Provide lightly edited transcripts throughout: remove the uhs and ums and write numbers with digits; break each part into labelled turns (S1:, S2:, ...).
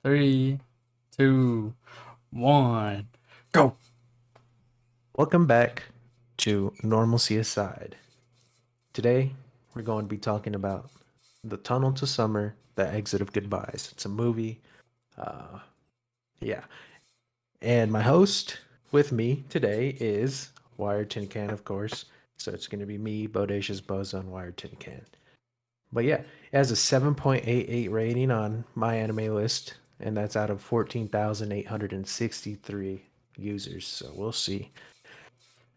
S1: Three, two, one, go.
S2: Welcome back to Normalcy Aside. Today, we're going to be talking about The Tunnel to Summer, The Exit of Goodbyes. It's a movie. Uh, yeah. And my host with me today is Wiredtincan, of course. So it's going to be me, Bodacious Bozo and Wiredtincan. But yeah, it has a 7.88 rating on my anime list, and that's out of 14,863 users. So we'll see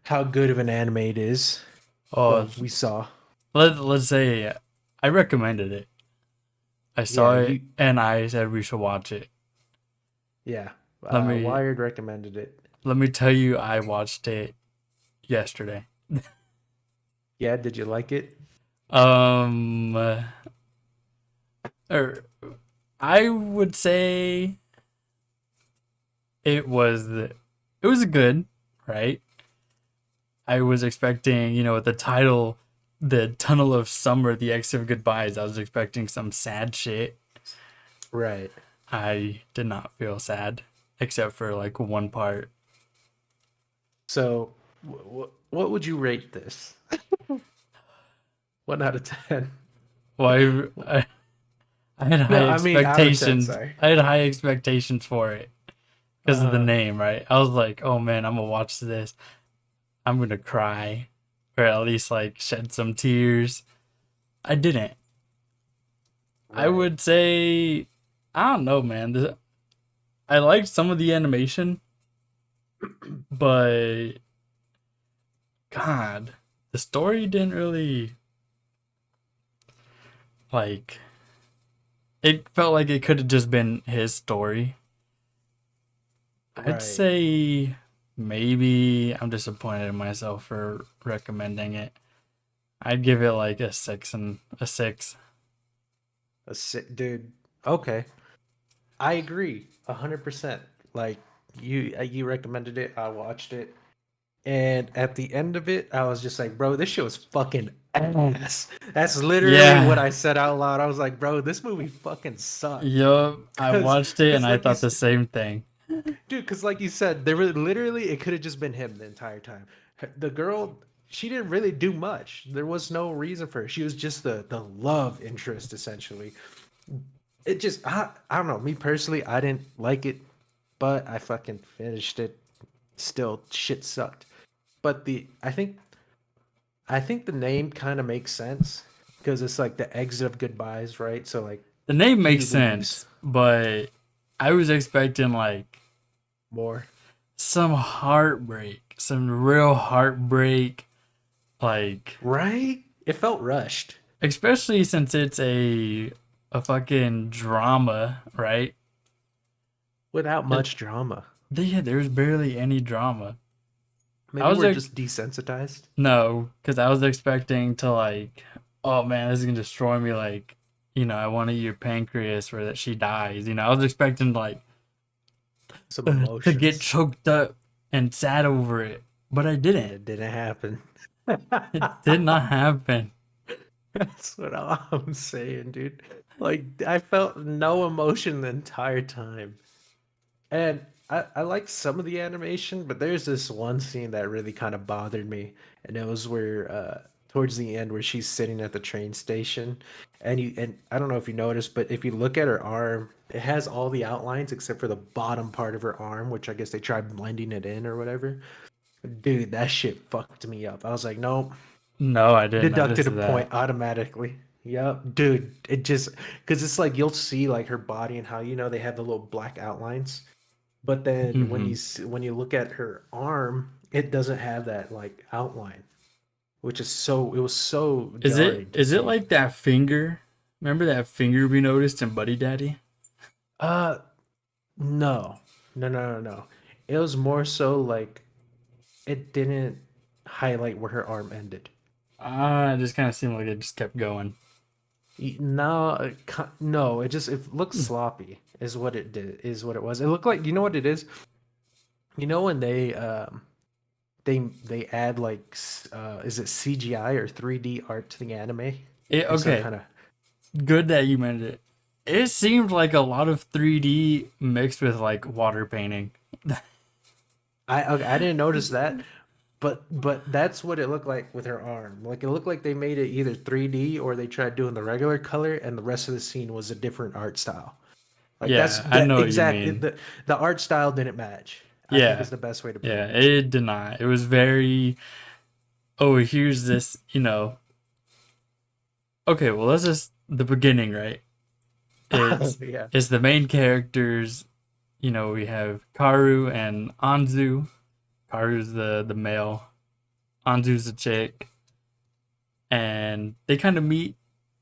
S2: how good of an anime it is.
S1: Oh,
S2: Well, we saw.
S1: let's say I recommended it. I
S2: Yeah,
S1: saw it
S2: you.
S1: and I said we should watch it.
S2: Yeah,
S1: Let me
S2: Wired recommended it.
S1: let me tell you, I watched it yesterday.
S2: Yeah, did you like it?
S1: Um, uh, or I would say it was good, right? I was expecting, with the title, the Tunnel of Summer, the Exit of Goodbyes. I was expecting some sad shit.
S2: Right.
S1: I did not feel sad, except for like one part.
S2: So, what would you rate this? 1 out of 10.
S1: Well, I had
S2: No,
S1: high
S2: I mean out of 10.
S1: expectations.
S2: Sorry.
S1: I had high expectations for it because of the
S2: Uh,
S1: name, right? I was like, oh man, I'm gonna watch this. I'm gonna cry, or at least like shed some tears. I didn't. I
S2: right.
S1: would say, I don't know, man. I liked some of the animation, but God, the story didn't really like. It felt like it could have just been his story. I'd
S2: Right.
S1: say maybe I'm disappointed in myself for recommending it. I'd give it like a six and a six.
S2: Dude. Okay, I agree 100%. Like you recommended it. I watched it. And at the end of it, I was just like, bro, this shit was fucking ass. That's literally what
S1: Yeah,
S2: I said out loud. I was like, bro, this movie fucking sucked.
S1: yup. I
S2: Cause,
S1: watched it and
S2: cause
S1: I
S2: like you,
S1: thought the same thing.
S2: dude, cause like you said, there were literally it could have just been him the entire time. The girl, she didn't really do much. There was no reason for her. She was just the love interest essentially. It just I don't know. Me personally, I didn't like it, but I fucking finished it. Still, shit sucked. But I think the name kind of makes sense because it's like the exit of goodbyes, right? So like
S1: The name
S2: he
S1: makes
S2: leaves
S1: sense, but I was expecting like
S2: more,
S1: some heartbreak, some real heartbreak, like
S2: right? It felt rushed
S1: especially since it's a fucking drama, right?
S2: without
S1: And
S2: much drama.
S1: there's barely any drama. I
S2: Maybe
S1: was
S2: we're
S1: like,
S2: just desensitized.
S1: no, because I was expecting to like, oh man, this is gonna destroy me. Like, I want to eat your pancreas or that she dies. I was expecting like
S2: Some
S1: to get
S2: emotions,
S1: choked up and sad over it, but I
S2: and
S1: didn't.
S2: it didn't happen.
S1: It did not happen.
S2: That's what I'm saying, dude. Like I felt no emotion the entire time. And I like some of the animation, but there's this one scene that really kind of bothered me, and it was where towards the end where she's sitting at the train station, and I don't know if you noticed, but if you look at her arm, it has all the outlines except for the bottom part of her arm, which I guess they tried blending it in or whatever. Dude, that shit fucked me up. I was like, nope,
S1: No, I didn't notice
S2: deducted a
S1: that.
S2: point automatically. Yep, dude, it just because it's like you'll see like her body and how they have the little black outlines. But then
S1: Hmm.
S2: when you look at her arm, it doesn't have that like outline, which is so it was so
S1: Is it
S2: jarring to
S1: is it
S2: see.
S1: like that finger? Remember that finger we noticed in Buddy Daddy?
S2: Uh no. No. It was more so like it didn't highlight where her arm ended.
S1: Ah, it just kind of seemed like it just kept going.
S2: No, no, it looks sloppy is what it did is what it was. It looked like you know what it is? You know when they add like is it CGI or 3D art to the anime? And so it
S1: Okay,
S2: kind of
S1: good that you mentioned it. it seemed like a lot of 3D mixed with like water painting.
S2: I didn't notice that, but that's what it looked like with her arm. Like it looked like they made it either 3D or they tried doing the regular color, and the rest of the scene was a different art style. Like that's
S1: Yeah, I
S2: that
S1: know what you
S2: exact
S1: mean.
S2: the art style didn't match. I think
S1: Yeah,
S2: is the best way to put
S1: yeah,
S2: it.
S1: it did not. It was very, oh, here's this, okay, well, let's just, the beginning, right? It's,
S2: Yeah.
S1: it's the main characters, we have Karu and Anzu. Karu's the male, Anzu's the chick, and they kind of meet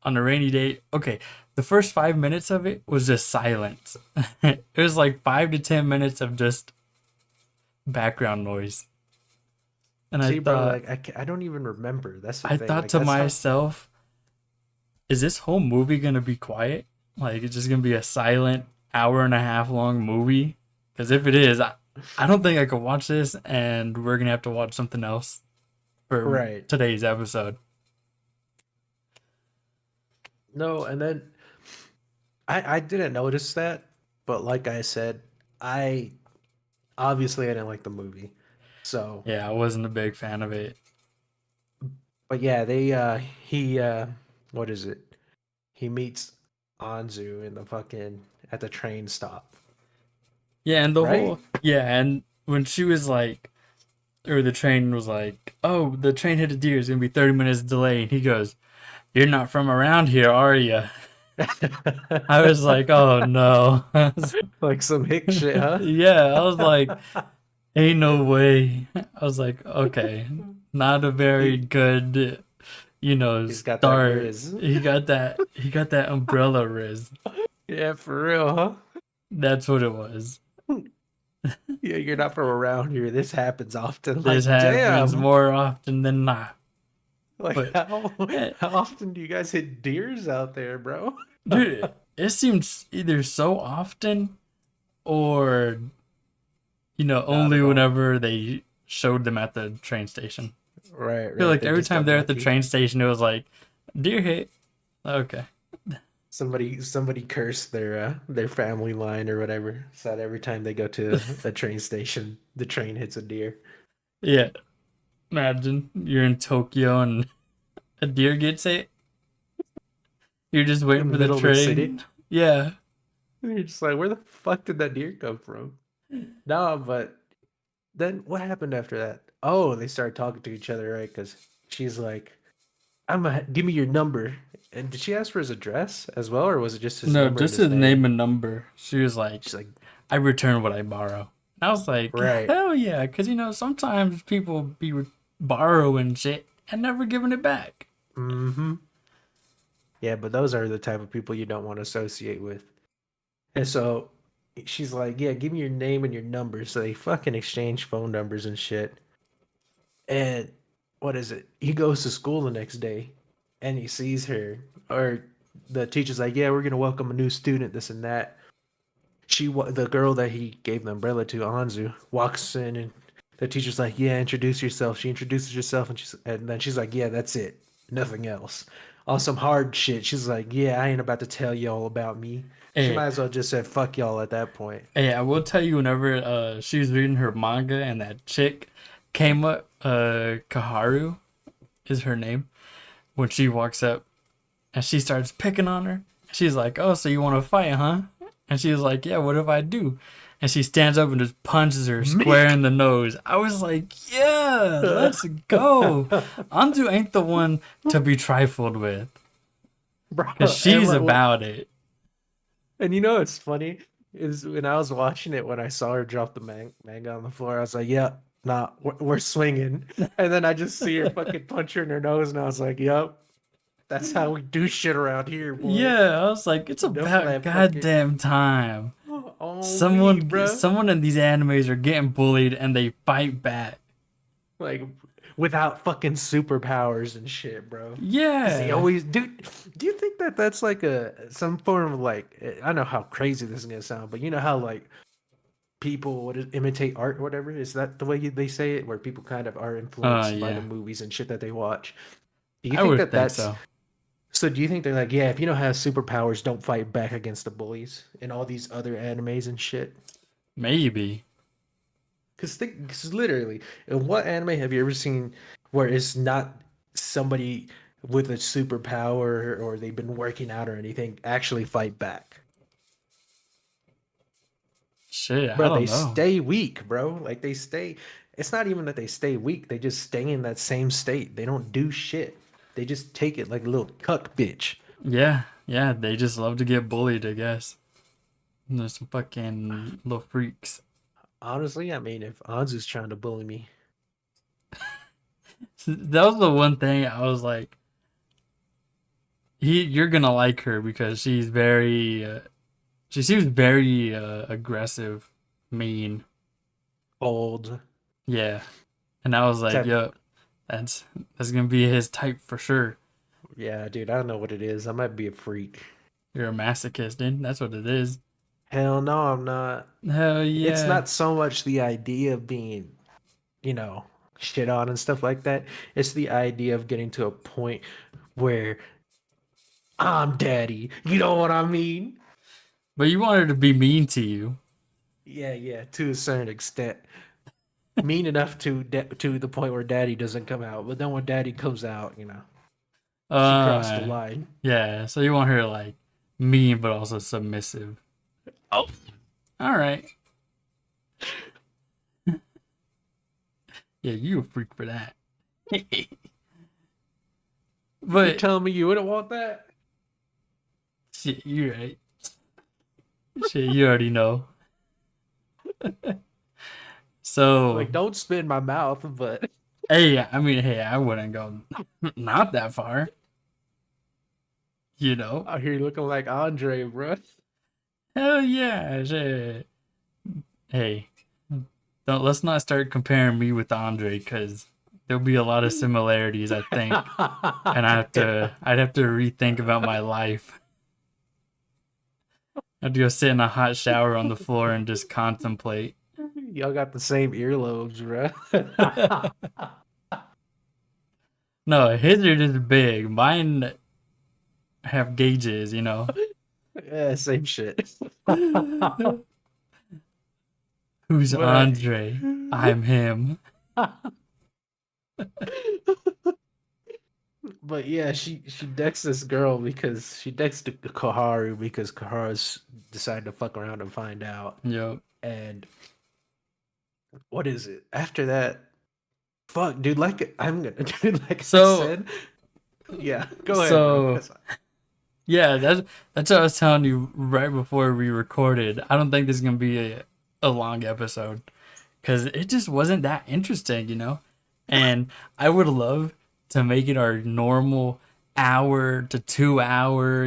S1: on a rainy day. Okay, the first 5 minutes of it was just silence. It was like 5 to 10 minutes of just background noise, and
S2: See, bro, like I don't even remember. That's the
S1: I
S2: thing.
S1: thought
S2: Like
S1: to
S2: that's how.
S1: myself, is this whole movie gonna be quiet? Like it's just gonna be a silent hour and a half long movie? Because if it is, I don't think I could watch this, and we're gonna have to watch something else for
S2: Right.
S1: today's episode.
S2: No, and then I didn't notice that, but like I said, I obviously I didn't like the movie. So,
S1: Yeah, I wasn't a big fan of it.
S2: but yeah, they he what is it? He meets Anzu in the fucking at the train stop,
S1: Yeah, and
S2: right?
S1: and when she was like, or the train was like, oh, the train hit a deer, it's gonna be 30 minutes delay, and he goes, "You're not from around here, are you?" I was like, oh no.
S2: Like some hick shit, huh?
S1: Yeah, I was like, ain't no way. I was like, okay, not a very
S2: he
S1: good,
S2: he's got that
S1: start.
S2: Riz.
S1: He got that umbrella riz.
S2: Yeah, for real, huh?
S1: That's what it was.
S2: Yeah, you're not from around here. This happens often.
S1: This
S2: Like,
S1: happens
S2: damn.
S1: more often than not.
S2: Like
S1: But eh,
S2: how often do you guys hit deers out there, bro?
S1: dude, it seems either so often or
S2: Not
S1: only
S2: at all.
S1: whenever they showed them at the train station.
S2: Right,
S1: I feel
S2: right.
S1: like
S2: They
S1: every
S2: just
S1: time they're at the
S2: unlucky.
S1: train station, it was like deer hit. Okay.
S2: Somebody cursed their family line or whatever. So that every time they go to a train station, the train hits a deer.
S1: Yeah. Imagine you're in Tokyo and a deer gets hit. You're just waiting
S2: In the
S1: for the
S2: middle of the city.
S1: train. Yeah.
S2: And you're just like, where the fuck did that deer come from? No, but then what happened after that? Oh, they started talking to each other, right? Because she's like, give me your number. And did she ask for his address as well, or was it just his
S1: No,
S2: number and
S1: just
S2: his
S1: his name
S2: name?
S1: and number. She was like,
S2: She's like,
S1: I return what I borrow. And I was like,
S2: right.
S1: hell yeah. Because, sometimes people be borrowing shit and never giving it back.
S2: Mm-hmm. Yeah, but those are the type of people you don't want to associate with. And so she's like, yeah, give me your name and your number. So they fucking exchange phone numbers and shit. And what is it? He goes to school the next day and he sees her. Or the teacher's like, yeah, we're going to welcome a new student, this and that. The girl that he gave the umbrella to, Anzu, walks in and the teacher's like, yeah, introduce yourself. She introduces herself and then she's like, yeah, that's it. Nothing else. On some hard shit, she's like, yeah, I ain't about to tell y'all about me. She
S1: Hey,
S2: might as well just said fuck y'all at that point.
S1: hey, I will tell you whenever she was reading her manga and that chick came up, Kaharu is her name, when she walks up and she starts picking on her. She's like, "Oh, so you want to fight, huh?" And she was like, "Yeah, what if I do?" And she stands up and just punches her square
S2: Meek!
S1: in the nose. I was like, "Yeah, let's go." Anzu ain't the one to be trifled with, cause
S2: Bro, and
S1: she's about it.
S2: and you know what's funny is when I was watching it when I saw her drop the manga on the floor, I was like, "Yeah, nah, we're swinging." And then I just see her fucking punch her in her nose, and I was like, "Yep, that's how we do shit around here, boy."
S1: Yeah, I was like, it's
S2: Enough of
S1: about
S2: that fucking
S1: goddamn time.
S2: on me,
S1: Someone,
S2: bro.
S1: someone in these animes are getting bullied and they fight back.
S2: Like without fucking superpowers and shit, bro. Because they
S1: Yeah.
S2: always do. Do you think that that's like a some form of like I know how crazy this is gonna sound, but you know how like people would imitate art or whatever? Is that the way they say it, where people kind of are influenced by the
S1: Yeah.
S2: movies and shit that they watch? Do you
S1: I
S2: think
S1: would
S2: that
S1: think
S2: that's
S1: so.
S2: So do you think they're like, yeah, if you don't have superpowers, don't fight back against the bullies and all these other animes and shit?
S1: Maybe.
S2: Because literally, in what anime have you ever seen where it's not somebody with a superpower or they've been working out or anything actually fight back?
S1: Shit, I
S2: Bro, they
S1: don't know.
S2: stay weak, bro. Like they stay. It's not even that they stay weak. They just stay in that same state. They don't do shit. They just take it like a little cuck bitch.
S1: Yeah, yeah, they just love to get bullied, I guess. And there's some fucking little freaks.
S2: Honestly, I mean, if Anzu's trying to bully me,
S1: That was the one thing I was like, you're gonna like her because she seems very aggressive, mean.
S2: old.
S1: Yeah, and I was like,
S2: Type,
S1: yo, that's that's gonna be his type for sure.
S2: yeah, dude, I don't know what it is. I might be a freak.
S1: You're a masochist, dude. That's what it is.
S2: Hell no, I'm not.
S1: Hell
S2: It's
S1: yeah.
S2: not so much the idea of being, you know, shit on and stuff like that. It's the idea of getting to a point where I'm daddy. You know what I mean?
S1: But you want her to be mean to you.
S2: Yeah, yeah, to a certain extent. Mean enough to the point where daddy doesn't come out. But then when daddy comes out, she crossed the
S1: Uh,
S2: line.
S1: yeah. So you want her like mean but also submissive.
S2: Oh,
S1: All right. Yeah, you a freak for that.
S2: you're
S1: But
S2: telling me you wouldn't want that?
S1: shit, you right. Shit, you already know. So
S2: Like, don't spin my mouth, but
S1: hey, I mean, hey, I wouldn't go not that far. You know.
S2: out here looking like Andre, bro.
S1: Hell yeah, shit. Hey, don't let's not start comparing me with Andre because there'll be a lot of similarities, I think, and
S2: Yeah.
S1: I'd have to rethink about my life. I'd go sit in a hot shower on the floor and just contemplate.
S2: Y'all got the same earlobes, bro.
S1: No, his are just big. Mine have gauges, you know.
S2: Yeah, same shit.
S1: Who's
S2: But
S1: Andre? I'm him.
S2: but yeah, she decks this girl because she decks to Koharu because Koharu's decided to fuck around and find out.
S1: Yep.
S2: And what is it? After that, fuck, dude. Like I'm gonna, dude. Like I
S1: So
S2: said, yeah. Go ahead, bro.
S1: so yeah, that's what I was telling you right before we recorded. I don't think this is gonna be a long episode because it just wasn't that interesting, you know. And I would love to make it our normal hour to 2 hour,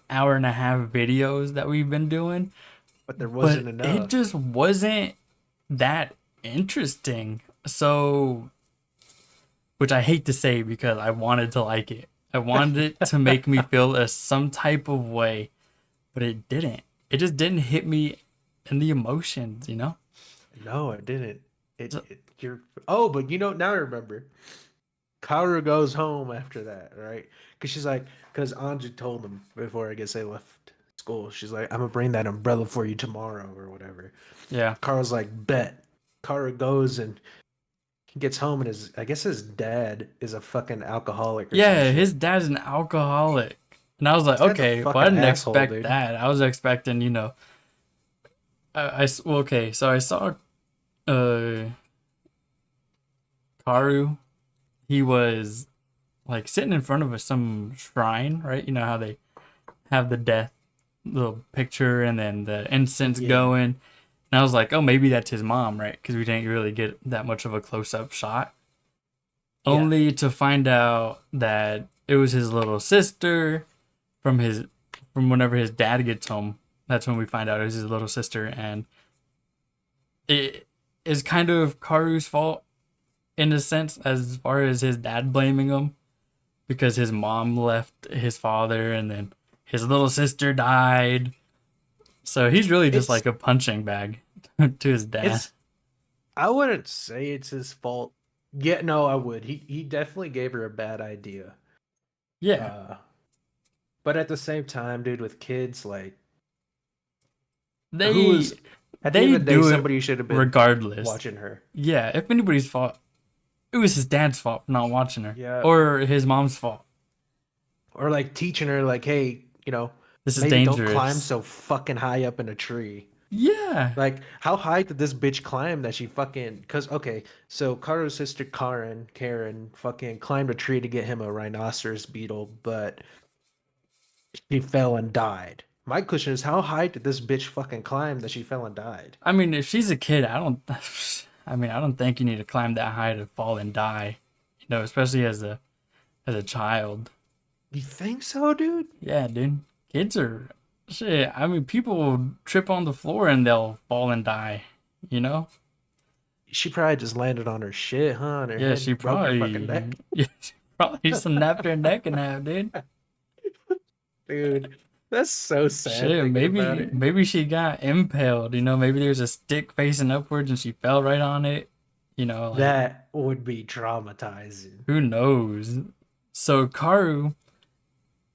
S1: hour and a half videos that we've been doing,
S2: But there
S1: but
S2: wasn't
S1: it
S2: enough.
S1: just wasn't that interesting. So, which I hate to say because I wanted to like it. I wanted it to make me feel some type of way, but it didn't. It just didn't hit me in the emotions, you know?
S2: No, it didn't. It,
S1: So,
S2: it you're oh, but now I remember. Kaoru goes home after that, right? Because she's like, because Anju told him before I guess they left school. She's like, I'm gonna bring that umbrella for you tomorrow or whatever.
S1: yeah.
S2: Kaoru's like, bet. Kaoru goes and he gets home and I guess his dad is a fucking alcoholic or some
S1: Yeah, his
S2: shit.
S1: dad's an alcoholic. And I was like,
S2: This guy's a
S1: okay, well, I
S2: fucking
S1: didn't
S2: asshole,
S1: expect
S2: dude.
S1: that. I was expecting, well, okay, so I saw uh Karu. He was like sitting in front of some shrine, right? You know how they have the death little picture and then the incense
S2: Yeah,
S1: going. And I was like, oh, maybe that's his mom, right? Because we didn't really get that much of a close up shot.
S2: yeah,
S1: Only to find out that it was his little sister from his from whenever his dad gets home. That's when we find out it was his little sister, and it is kind of Karu's fault in a sense, as far as his dad blaming him because his mom left his father, and then his little sister died. So he's really just
S2: it's
S1: like a punching bag to his dad.
S2: it's. I wouldn't say it's his fault. Yeah, no, I would. He definitely gave her a bad idea.
S1: Yeah,
S2: Uh, But at the same time, dude, with kids, like who
S1: They
S2: was at the end
S1: they
S2: of the day,
S1: do it
S2: somebody should have been
S1: regardless.
S2: watching her.
S1: Yeah, if anybody's fault, it was his dad's fault for not watching her,
S2: Yeah.
S1: or his mom's fault.
S2: Or like teaching her, like, hey,
S1: This is
S2: maybe don't climb
S1: dangerous.
S2: so fucking high up in a tree.
S1: Yeah.
S2: Like, how high did this bitch climb that she fucking? Because okay, so Karu's sister Karen, fucking climbed a tree to get him a rhinoceros beetle, but she fell and died. My question is, how high did this bitch fucking climb that she fell and died?
S1: I mean, if she's a kid, I don't. I mean, I don't think you need to climb that high to fall and die. Especially as a child.
S2: You think so, dude?
S1: Yeah, dude. Kids are shit. I mean, people will trip on the floor and they'll fall and die. You know?
S2: She probably just landed on her shit, huh? On her
S1: Yeah,
S2: head,
S1: she
S2: broke her fucking
S1: probably.
S2: neck.
S1: Yeah, she probably snapped her neck in half, dude.
S2: Dude, that's so sad
S1: Shit,
S2: thinking about
S1: maybe
S2: it.
S1: maybe she got impaled. Maybe there's a stick facing upwards and she fell right on it. Like
S2: That would be traumatizing.
S1: who knows? So Karu,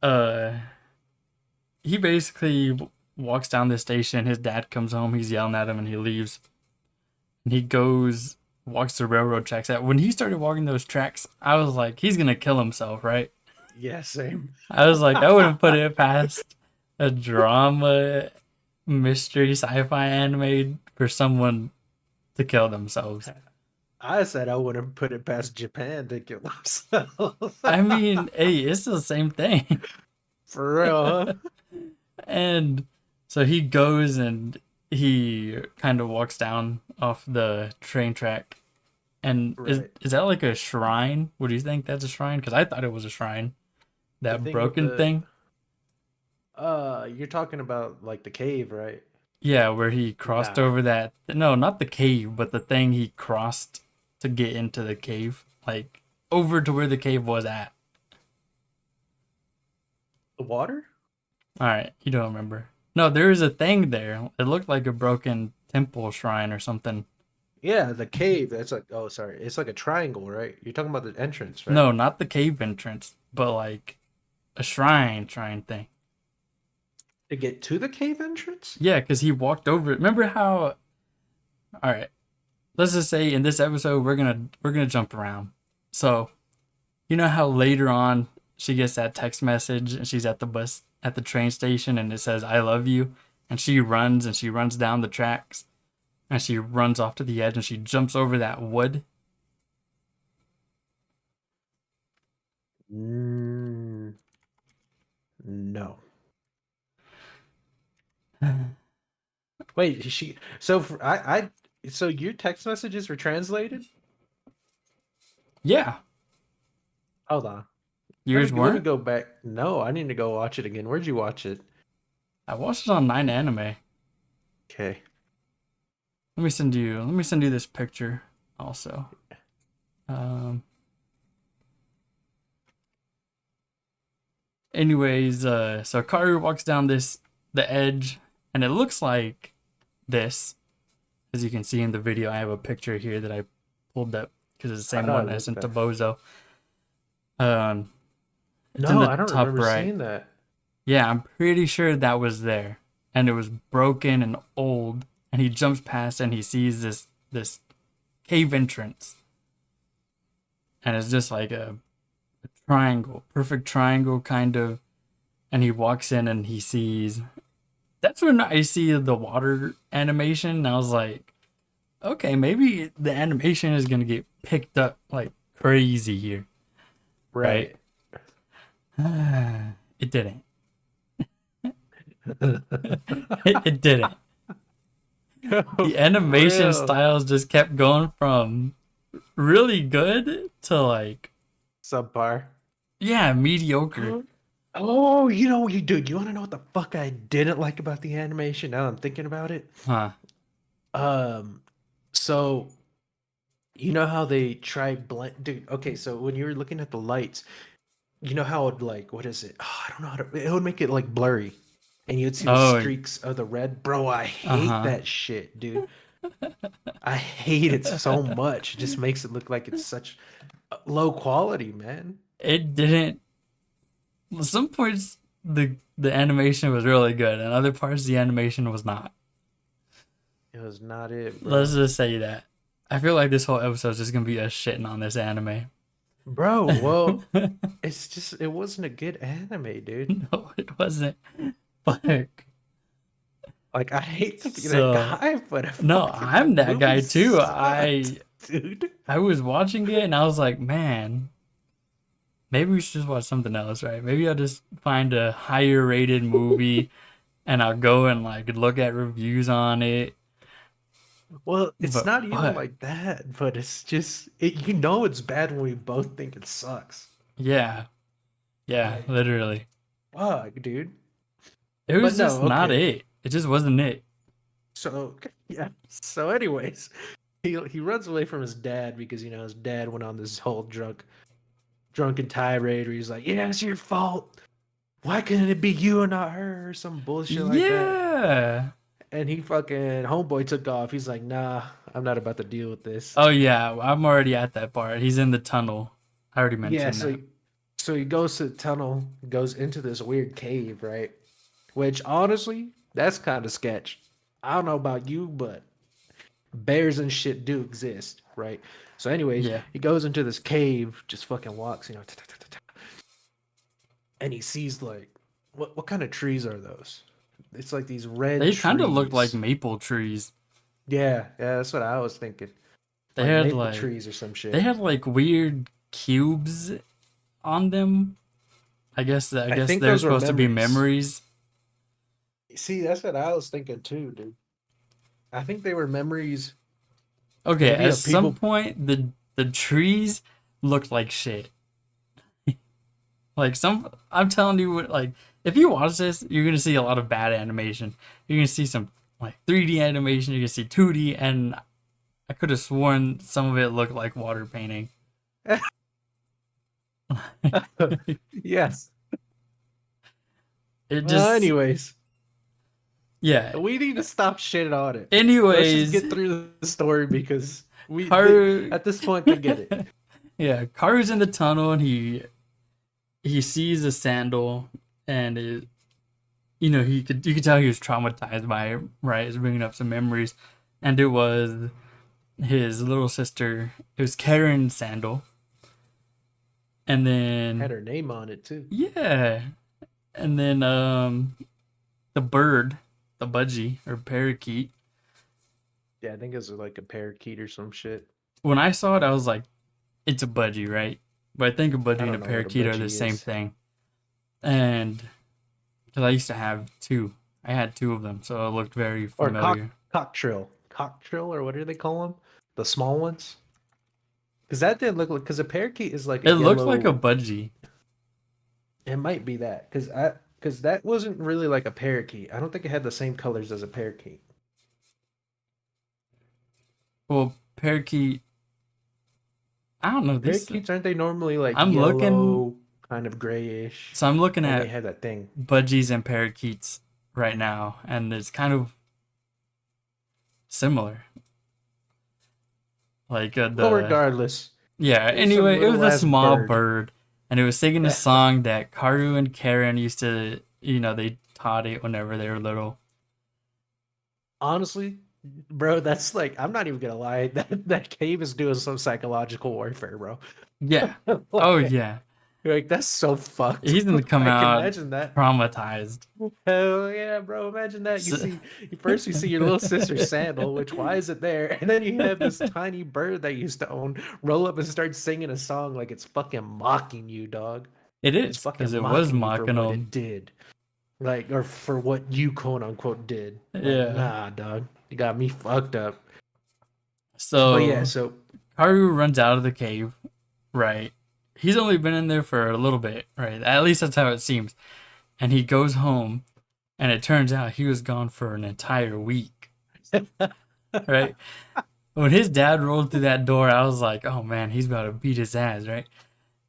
S1: uh, he basically walks down the station. His dad comes home. He's yelling at him, and he leaves. And he goes, walks the railroad tracks. When he started walking those tracks, I was like, he's gonna kill himself, right?
S2: Yeah, same.
S1: I was like, I wouldn't put it past a drama, mystery, sci-fi anime for someone to kill themselves.
S2: I said I wouldn't put it past Japan to kill themselves.
S1: I mean, hey, it's the same thing.
S2: For real, huh?
S1: And so he goes and he kind of walks down off the train track. And is
S2: Right.
S1: is that like a shrine? What do you think that's a shrine? Because I thought it was a shrine.
S2: The
S1: That
S2: thing with
S1: broken
S2: the
S1: thing.
S2: you're talking about like the cave, right?
S1: Yeah, where he crossed
S2: Nah.
S1: over that. No, not the cave, but the thing he crossed to get into the cave. Like over to where the cave was at.
S2: The water?
S1: All right, you don't remember. No, there was a thing there. It looked like a broken temple shrine or something.
S2: Yeah, the cave. That's like, oh, sorry. It's like a triangle, right? You're talking about the entrance, right?
S1: No, not the cave entrance, but like a shrine thing.
S2: To get to the cave entrance?
S1: Yeah, because he walked over it. Remember how? All right, let's just say in this episode we're gonna jump around. So you know how later on she gets that text message and she's at the train station and it says "I love you," and she runs down the tracks and she runs off to the edge and she jumps over that wood.
S2: Mm, no. Wait, she. So so your text messages were translated?
S1: Yeah,
S2: Hold on.
S1: yours
S2: Let me
S1: weren't.
S2: go back. No, I need to go watch it again. Where'd you watch it?
S1: I watched it on 9 Anime.
S2: Okay.
S1: Let me send you this picture also. Um anyways, so Karu walks down the edge and it looks like this. As you can see in the video, I have a picture here that I pulled up because it's the
S2: How
S1: same
S2: do I
S1: one I
S2: look
S1: sent to
S2: back?
S1: Bozo. Um it's in
S2: No,
S1: the
S2: I don't
S1: top
S2: remember
S1: right.
S2: seeing that.
S1: Yeah, I'm pretty sure that was there. And it was broken and old. And he jumps past and he sees this cave entrance. And it's just like a triangle, perfect triangle kind of. And he walks in and he sees. That's when I see the water animation. And I was like, okay, maybe the animation is gonna get picked up like crazy here, right?
S2: Right.
S1: It didn't. It didn't. The
S2: For
S1: animation
S2: real.
S1: styles just kept going from really good to like,
S2: Subpar.
S1: yeah, mediocre.
S2: Oh, you know you dude, you want to know what the fuck I didn't like about the animation now I'm thinking about it?
S1: Huh.
S2: Um so you know how they try blend dude, okay, so when you're looking at the lights, you know how it like what is it? Oh, I don't know how to it would make it like blurry and you'd see the
S1: Oh,
S2: streaks of the red. Bro, I
S1: uh
S2: hate
S1: huh.
S2: that shit, dude. I hate it so much. It just makes it look like it's such low quality, man.
S1: It didn't. Some points. the animation was really good, and other parts the animation was not.
S2: It was not it,
S1: Let's
S2: bro.
S1: just say that. I feel like this whole episode is just gonna be us shitting on this anime.
S2: Bro, well, it's just it wasn't a good anime, dude.
S1: No, it wasn't. Fuck.
S2: Like I hate to be that
S1: So
S2: guy, but
S1: no,
S2: fucking the
S1: I'm that
S2: movie
S1: guy too.
S2: sucked, dude.
S1: I was watching it and I was like, man, maybe we should just watch something else, right? Maybe I'll just find a higher rated movie and I'll go and like look at reviews on it.
S2: Well, it's
S1: But
S2: not even
S1: fuck,
S2: like that, but it's just you know it's bad when we both think it sucks.
S1: yeah, yeah,
S2: Like,
S1: literally.
S2: fuck, dude.
S1: It
S2: But
S1: was
S2: no,
S1: just not
S2: okay.
S1: it. It just wasn't it.
S2: So yeah. So anyways, he runs away from his dad because you know his dad went on this whole drunken tirade where he's like, "Yeah, it's your fault. Why couldn't it be you and not her?" or some bullshit like that.
S1: Yeah.
S2: And he fucking homeboy took off. He's like, "Nah, I'm not about to deal with this."
S1: Oh yeah, I'm already at that part. He's in the tunnel. I already
S2: Yeah,
S1: mentioned
S2: so
S1: that.
S2: so he goes to the tunnel, goes into this weird cave, right? Which honestly, that's kind of sketch. I don't know about you, but bears and shit do exist, right? So, anyways,
S1: Yeah.
S2: he goes into this cave, just fucking walks, you know, and he sees like, what kind of trees are those? It's like these red
S1: They kind of looked like
S2: trees.
S1: maple trees.
S2: Yeah, yeah, that's what I was thinking.
S1: They
S2: Like
S1: had
S2: maple
S1: like
S2: trees or some
S1: they
S2: shit.
S1: had like weird cubes on them. I
S2: I
S1: guess
S2: think
S1: they're
S2: those were
S1: supposed to be
S2: memories.
S1: memories.
S2: See, that's what I was thinking too, dude. I think they were memories,
S1: Okay,
S2: maybe
S1: at
S2: of
S1: some
S2: people.
S1: point the trees looked like shit. Like some I'm telling you what, like if you watch this, you're going to see a lot of bad animation. You're going to see some like 3D animation, you're going to see 2D, and I could have sworn some of it looked like water painting.
S2: Yes.
S1: It
S2: Well,
S1: just
S2: anyways,
S1: yeah.
S2: we need to stop shitting on it. Let's just
S1: Anyways,
S2: get through the story because
S1: Karu
S2: at this point they get it.
S1: yeah, Karu's in the tunnel and he sees a sandal and you could tell he was traumatized by it, right? It's bringing up some memories, and it was his little sister. It was Karen's sandal, and
S2: Had
S1: then
S2: her name on it too.
S1: yeah, and then the bird, the budgie or parakeet.
S2: Yeah, I think it was like a parakeet or some shit.
S1: When I saw it, I was like, it's a budgie, right? But I think a
S2: I
S1: budgie and a
S2: don't know what a
S1: parakeet are the
S2: budgie
S1: same
S2: is.
S1: thing, and because I used to have two. I had two of them, so it looked very
S2: Or
S1: familiar.
S2: cock trill, or what do they call them? The small ones. Because that didn't look like because a parakeet is like a
S1: It looked like a
S2: yellow.
S1: budgie.
S2: It might be that because that wasn't really like a parakeet. I don't think it had the same colors as a parakeet.
S1: Well, parakeet. I don't know. These
S2: Parakeets aren't they normally like
S1: I'm looking.
S2: yellow, kind of grayish,
S1: So I'm looking
S2: and they
S1: at
S2: have that thing.
S1: budgies and parakeets right now, and it's kind of similar. Like
S2: Well,
S1: the
S2: regardless,
S1: yeah.
S2: it was some
S1: Anyway, it was
S2: little
S1: a
S2: ass
S1: small
S2: bird.
S1: bird, and it was singing a song that Karu and Karen used to. They taught it whenever they were little.
S2: Honestly, bro, that's like I'm not even gonna lie. That cave is doing some psychological warfare, bro.
S1: Yeah. Oh
S2: like,
S1: yeah.
S2: like that's so fucked.
S1: He's gonna come
S2: Like
S1: out
S2: imagine that.
S1: traumatized.
S2: Hell yeah, bro! Imagine that.
S1: So,
S2: You see your little sister's sandal, which why is it there? And then you have this tiny bird that you used to own roll up and start singing a song like it's fucking mocking you, dog.
S1: it
S2: It's
S1: is
S2: fucking
S1: because it was
S2: mocking you for
S1: mocking
S2: what it
S1: him.
S2: did, like or for what you quote unquote did. Like,
S1: Yeah.
S2: nah, dog, you got me fucked up. But yeah,
S1: So
S2: so
S1: Karu runs out of the cave, right? He's only been in there for a little bit, right? At least that's how it seems. And he goes home, and it turns out he was gone for an entire week, right? When his dad rolled through that door, I was like, oh man, he's about to beat his ass, right?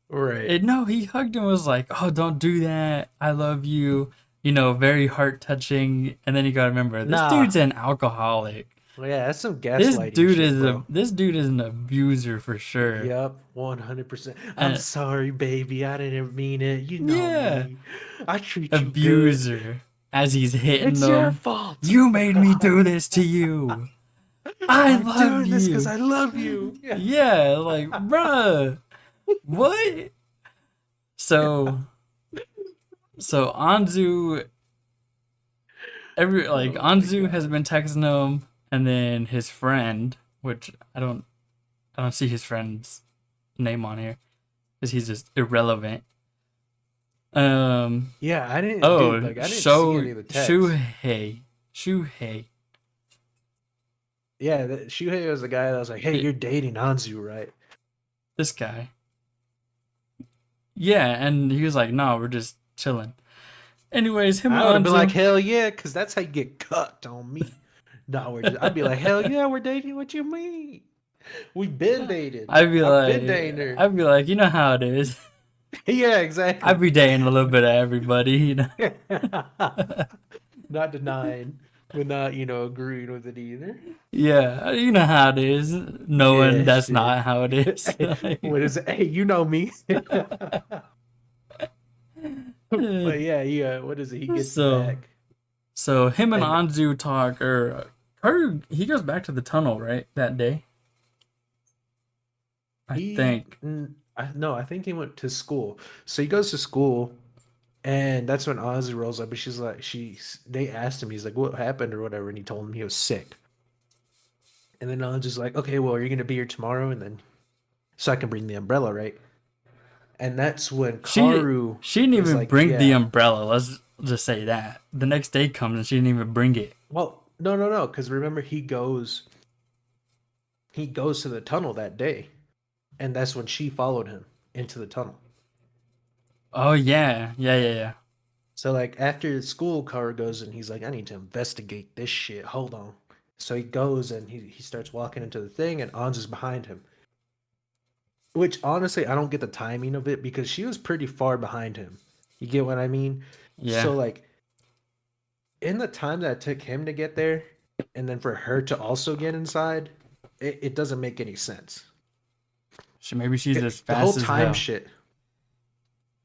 S2: right,
S1: And no, he hugged him and was like, oh, don't do that. I love you. Very heart touching. And then you gotta remember, this
S2: nah,
S1: dude's an alcoholic.
S2: Yeah, that's some gaslighting shit, bro.
S1: this dude is an abuser for sure.
S2: Yep, 100%. I'm
S1: And
S2: sorry, baby. I didn't mean it. You know
S1: yeah,
S2: me. I treat you good.
S1: abuser as he's hitting
S2: It's your
S1: them.
S2: fault.
S1: You made me do this to you. I
S2: I'm
S1: love
S2: doing this because
S1: you.
S2: I love you. Yeah.
S1: Yeah, like, bruh, what? So, so Anzu,
S2: Oh my
S1: Anzu has
S2: god.
S1: been texting him, and then his friend, which I don't see his friend's name on here, because he's just irrelevant. Um,
S2: Yeah, I didn't, dude.
S1: oh,
S2: Like, I didn't see any of the text.
S1: Shuhei,
S2: Yeah, Shuhei was the guy that was like, "Hey,
S1: it,
S2: you're dating Anzu, right?"
S1: this guy. Yeah, and he was like, "No, we're just chilling." Anyways, him
S2: I would have
S1: and
S2: been like,
S1: Anzu,
S2: "Hell yeah," because that's how you get cut on me. No, we're just. I'd be like, "Hell yeah, we're dating." What you mean? We've been dating. I've been dating her.
S1: I'd be like, you know how it is.
S2: Yeah,
S1: I'd
S2: exactly.
S1: be dating a little bit of everybody, you know.
S2: Not denying, but not, agreeing with it either.
S1: Yeah, you know how it is. Knowing
S2: Yeah,
S1: that's
S2: shit.
S1: not how it is.
S2: What is it? Hey, you know me. But yeah, what is it? He gets
S1: so
S2: back.
S1: so him and
S2: And
S1: Anzu talk, or Karu, he goes back to the tunnel, right? That day, I think.
S2: no, I think he went to school. So he goes to school, and that's when Ozzy rolls up, and they asked him, he's like, what happened or whatever, and he told him he was sick. And then Ozzy's like, okay, well, are you gonna be here tomorrow? And then so I can bring the umbrella, right? And that's when
S1: She
S2: Karu
S1: she didn't
S2: is
S1: even
S2: like,
S1: bring the
S2: yeah.
S1: umbrella. Let's just say that. The next day comes and she didn't even bring it.
S2: Well, no, no, no, because remember he goes to the tunnel that day, and that's when she followed him into the tunnel.
S1: Oh yeah, yeah, yeah, yeah.
S2: So like after school, Karu goes and he's like, I need to investigate this shit. Hold on. So he goes and he starts walking into the thing, and Anz is behind him. Which honestly, I don't get the timing of it because she was pretty far behind him. You get what I mean?
S1: Yeah.
S2: So like in the time that it took him to get there, and then for her to also get inside, it doesn't make any sense.
S1: Maybe she's as
S2: The whole
S1: fast as
S2: time
S1: hell.
S2: shit,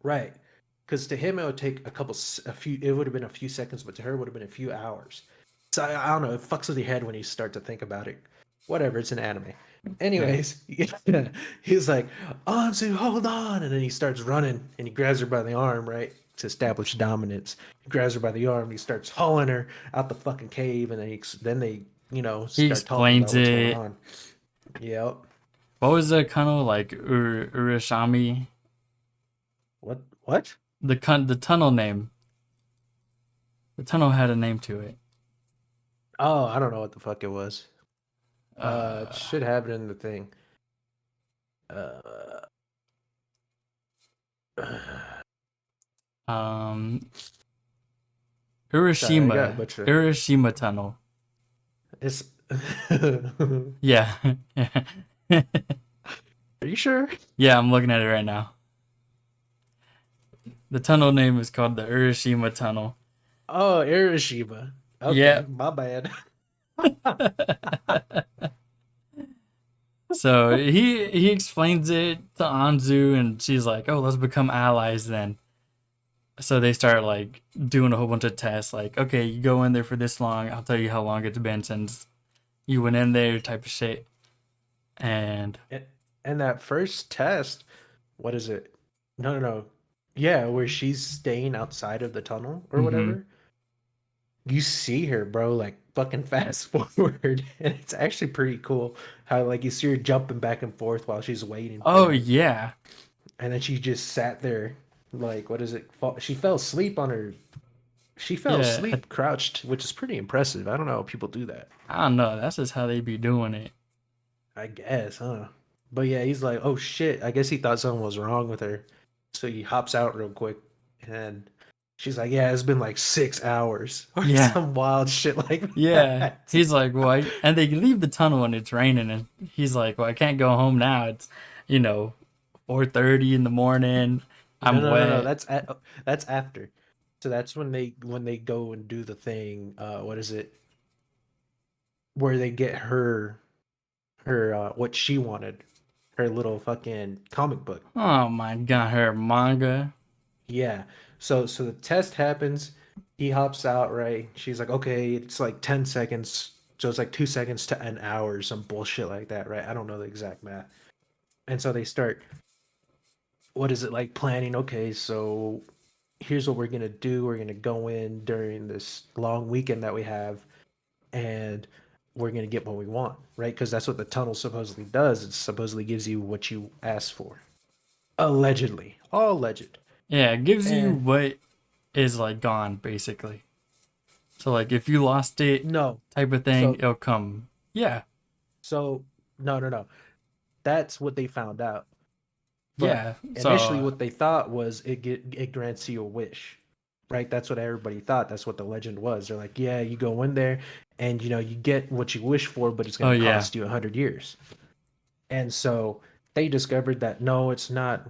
S2: right? Because to him it would take a few. It would have been a few seconds, but to her it would have been a few hours. So I don't know. It fucks with your head when you start to think about it. Whatever. It's an anime.
S1: Yeah.
S2: Anyways, he's like, Anzu, hold on, and then he starts running, and he grabs her by the arm, right, to establish dominance. He grabs her by the arm. He starts hauling her out the fucking cave, and then they
S1: He
S2: start talking about
S1: explains
S2: what's going
S1: it.
S2: on. Yep.
S1: What was the kind of like Urashami?
S2: What? What?
S1: The tunnel name. The tunnel had a name to it.
S2: Oh, I don't know what the fuck it was. It
S1: Uh,
S2: should have it in the thing. Uh,
S1: um,
S2: sorry, I got
S1: Urashima.
S2: butchered.
S1: Urashima Tunnel.
S2: It's.
S1: Yeah.
S2: Are you sure?
S1: Yeah, I'm looking at it right now. The tunnel name is called the Urashima Tunnel.
S2: Oh, Hiroshima.
S1: Yeah.
S2: Okay, my bad.
S1: So he explains it to Anzu, and she's like, "Oh, let's become allies then." So they start like doing a whole bunch of tests. Like, okay, you go in there for this long. I'll tell you how long it's been since you went in there, type of shit. And
S2: And and that first test, what is it? No, no, no. Yeah, where she's staying outside of the tunnel or
S1: mm-hmm.
S2: whatever. You see her, bro, like fucking fast forward, and it's actually pretty cool how like you see her jumping back and forth while she's waiting
S1: Oh
S2: for him,
S1: yeah,
S2: and then she just sat there, like what is it? She fell asleep on her. She fell
S1: yeah.
S2: asleep crouched, which is pretty impressive. I don't know how people do that.
S1: I don't know. That's just how they be doing it.
S2: I guess, huh? But yeah, he's like, oh shit. I guess he thought something was wrong with her. So he hops out real quick, and she's like, yeah, it's been like 6 hours or
S1: Yeah,
S2: some wild shit like
S1: yeah.
S2: that.
S1: He's like, well, and they leave the tunnel when it's raining, and he's like, well, I can't go home now. It's, you know, 4:30 in the morning.
S2: No,
S1: I'm
S2: no, no, no.
S1: wet.
S2: That's after. So that's when they go and do the thing. What is it? where they get her what she wanted, her little fucking comic book.
S1: Oh my god, her manga.
S2: Yeah. So the test happens. He hops out, right? She's like, okay, it's like 10 seconds. So it's like 2 seconds to an hour, some bullshit like that, right? I don't know the exact math. And so they start, what is it like planning? Okay, so here's what we're gonna do. We're gonna go in during this long weekend that we have, and we're gonna get what we want, right? Because that's what the tunnel supposedly does. It supposedly gives you what you asked for. Allegedly. All alleged.
S1: Yeah, it gives you
S2: And
S1: what is like gone basically. So like if you lost it
S2: no.
S1: type of thing,
S2: So
S1: it'll come. Yeah.
S2: so no no no. That's what they found out. But
S1: Yeah.
S2: initially,
S1: So
S2: what they thought was it grants you a wish, right? That's what everybody thought. That's what the legend was. They're like, yeah, you go in there, and you get what you wish for, but it's
S1: oh
S2: going to
S1: yeah.
S2: cost you 100 years. And so they discovered that no, it's not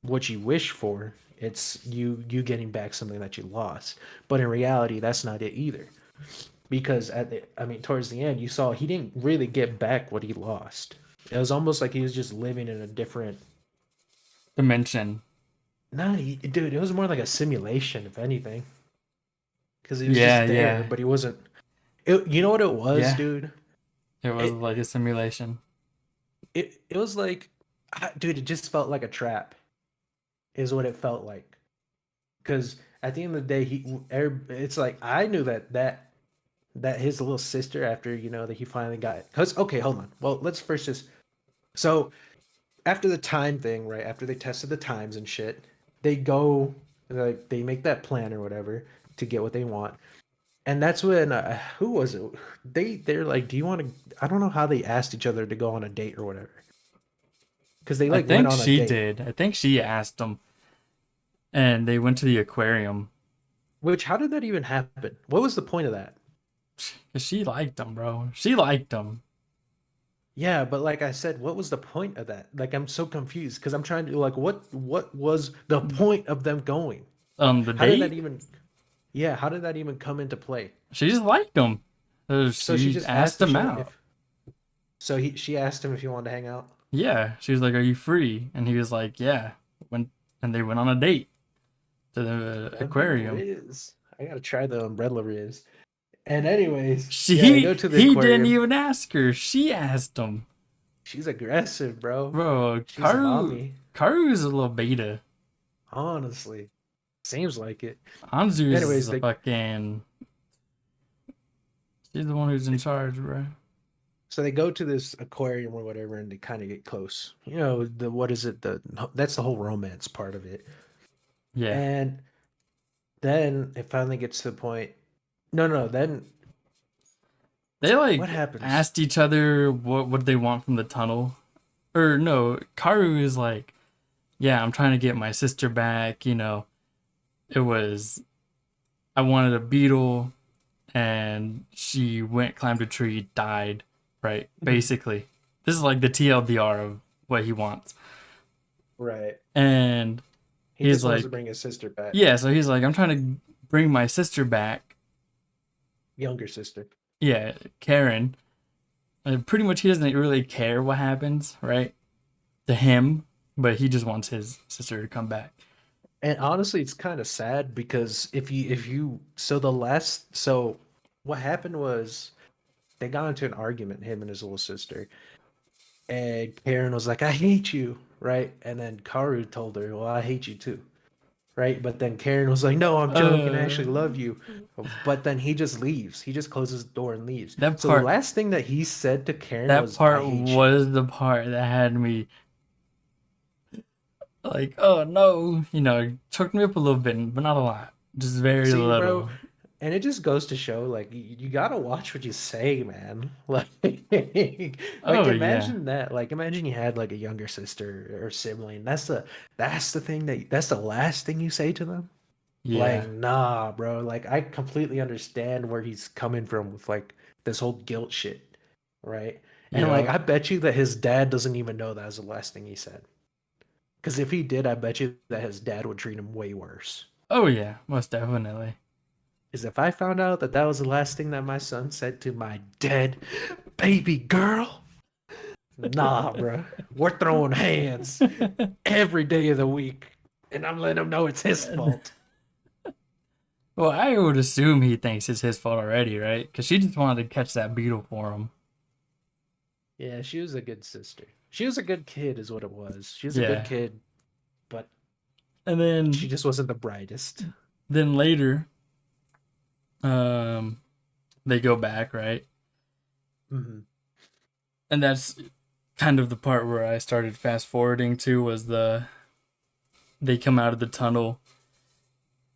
S2: what you wish for. It's you getting back something that you lost. But in reality, that's not it either. Because I mean, towards the end, you saw he didn't really get back what he lost. It was almost like he was just living in a different.
S1: Dimension.
S2: Nah, dude, it was more like a simulation, if anything, because he was
S1: Yeah,
S2: just there,
S1: yeah.
S2: but he wasn't. You know what it was,
S1: Yeah.
S2: dude?
S1: It was
S2: It
S1: like a simulation.
S2: it was like, dude, it just felt like a trap, is what it felt like. Because at the end of the day, it's like I knew that his little sister, after that he finally got. Cause okay, hold on. Well, let's first just so after the time thing, right? After they tested the times and shit, they go like they make that plan or whatever to get what they want. And that's when who was it? They're like, "Do you want to?" I don't know how they asked each other to go on a date or whatever, because they
S1: I
S2: like went
S1: think
S2: on a
S1: she
S2: date.
S1: did. I think she asked him and they went to the aquarium.
S2: Which how did that even happen? What was the point of that?
S1: Cause she liked him, bro. She liked him.
S2: Yeah, but like I said, what was the point of that? Like I'm so confused because I'm trying to like what was the point of them going?
S1: The
S2: How did that
S1: date?
S2: even? Yeah, how did that even come into play?
S1: She just liked him.
S2: So she
S1: She
S2: just
S1: asked
S2: asked
S1: him out.
S2: if so she asked him if he wanted to hang out.
S1: Yeah. She was like, "Are you free?" And he was like, "Yeah." Went and they went on a date to the
S2: Lemon
S1: aquarium.
S2: Riz. I gotta try the umbrella Riz. And anyways, yeah, they
S1: She
S2: go to the
S1: he didn't
S2: aquarium.
S1: even ask her. She asked him.
S2: She's aggressive, bro.
S1: Bro,
S2: She's a mommy.
S1: Karu's a little beta.
S2: Honestly, seems like it.
S1: Anzu's
S2: Anyways,
S1: a
S2: they
S1: fucking. She's the one who's in charge, bro.
S2: so they go to this aquarium or whatever, and they kind of get close. The what is it? That's the whole romance part of it.
S1: Yeah.
S2: And then it finally gets to the point. No, no. Then
S1: They
S2: what
S1: like
S2: happens?
S1: asked each other what they want from the tunnel. Or no, Karu is like, yeah, I'm trying to get my sister back. It was I wanted a beetle, and she went climbed a tree, died. Right,
S2: Mhm.
S1: basically, this is like the TLDR of what he wants,
S2: Right.
S1: and
S2: He
S1: he's
S2: just wants to
S1: like,
S2: bring his sister back,
S1: yeah. So he's like, I'm trying to bring my sister back.
S2: younger sister.
S1: Yeah, Karen. And pretty much, he doesn't really care what happens, right, to him, but he just wants his sister to come back.
S2: And honestly, it's kind of sad because if you so the last so what happened was they got into an argument, him and his little sister, and Karen was like, "I hate you," right? And then Karu told her, "Well, I hate you too." Right? But then Karen was like, "No, I'm joking. I
S1: Uh,
S2: actually love you." But then he just leaves. He just closes the door and leaves.
S1: that
S2: So the
S1: part,
S2: last thing that he said to Karen
S1: that
S2: was, "I
S1: part
S2: hate you."
S1: was the part that had me like, oh no, it choked me up a little bit, but not a lot, just very
S2: See, bro,
S1: little.
S2: and it just goes to show, like, you gotta watch what you say, man. Like, like
S1: Oh yeah,
S2: imagine that. Like, imagine you had like a younger sister or sibling. That's the thing that's the last thing you say to them. Like,
S1: yeah,
S2: nah, bro. Like, I completely understand where he's coming from with like this whole guilt shit, right? And like,
S1: yeah.
S2: I bet you that his dad doesn't even know that was the last thing he said. Because if he did, I bet you that his dad would treat him way worse.
S1: Oh yeah, most definitely.
S2: is if I found out that that was the last thing that my son said to my dead baby girl, nah, bro. We're throwing hands every day of the week. And I'm letting him know it's his fault.
S1: Well, I would assume he thinks it's his fault already, right? Because she just wanted to catch that beetle for him.
S2: Yeah, she was a good sister. She was a good kid, is what it was. She was a good
S1: Yeah.
S2: kid, but
S1: And
S2: she
S1: then
S2: just wasn't the brightest.
S1: later, um, they go back, right?
S2: Hmm.
S1: And that's kind of the part where I started fast forwarding to was they come out of the tunnel.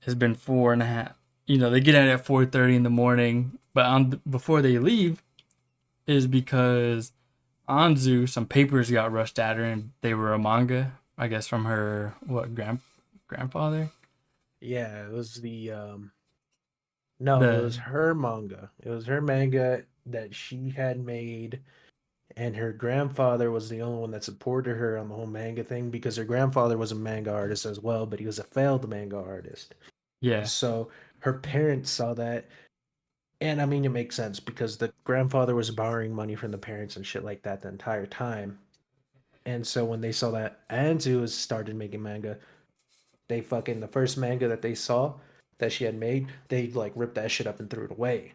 S1: Has been 4.5. They get out at 4:30 in the morning, but before they leave is because Anzu, some papers got rushed at her, and they were a manga, I guess, from her grandfather.
S2: Yeah, it was the no, it
S1: The
S2: was her manga. It was her manga that she had made, and her grandfather was the only one that supported her on the whole manga thing because her grandfather was a manga artist as well, but he was a failed manga artist.
S1: Yeah,
S2: So her parents saw that, and I mean it makes sense because the grandfather was borrowing money from the parents and shit like that the entire time. And so when they saw that Anzu was started making manga, they fucking the first manga that they saw that she had made, they like ripped that shit up and threw it away.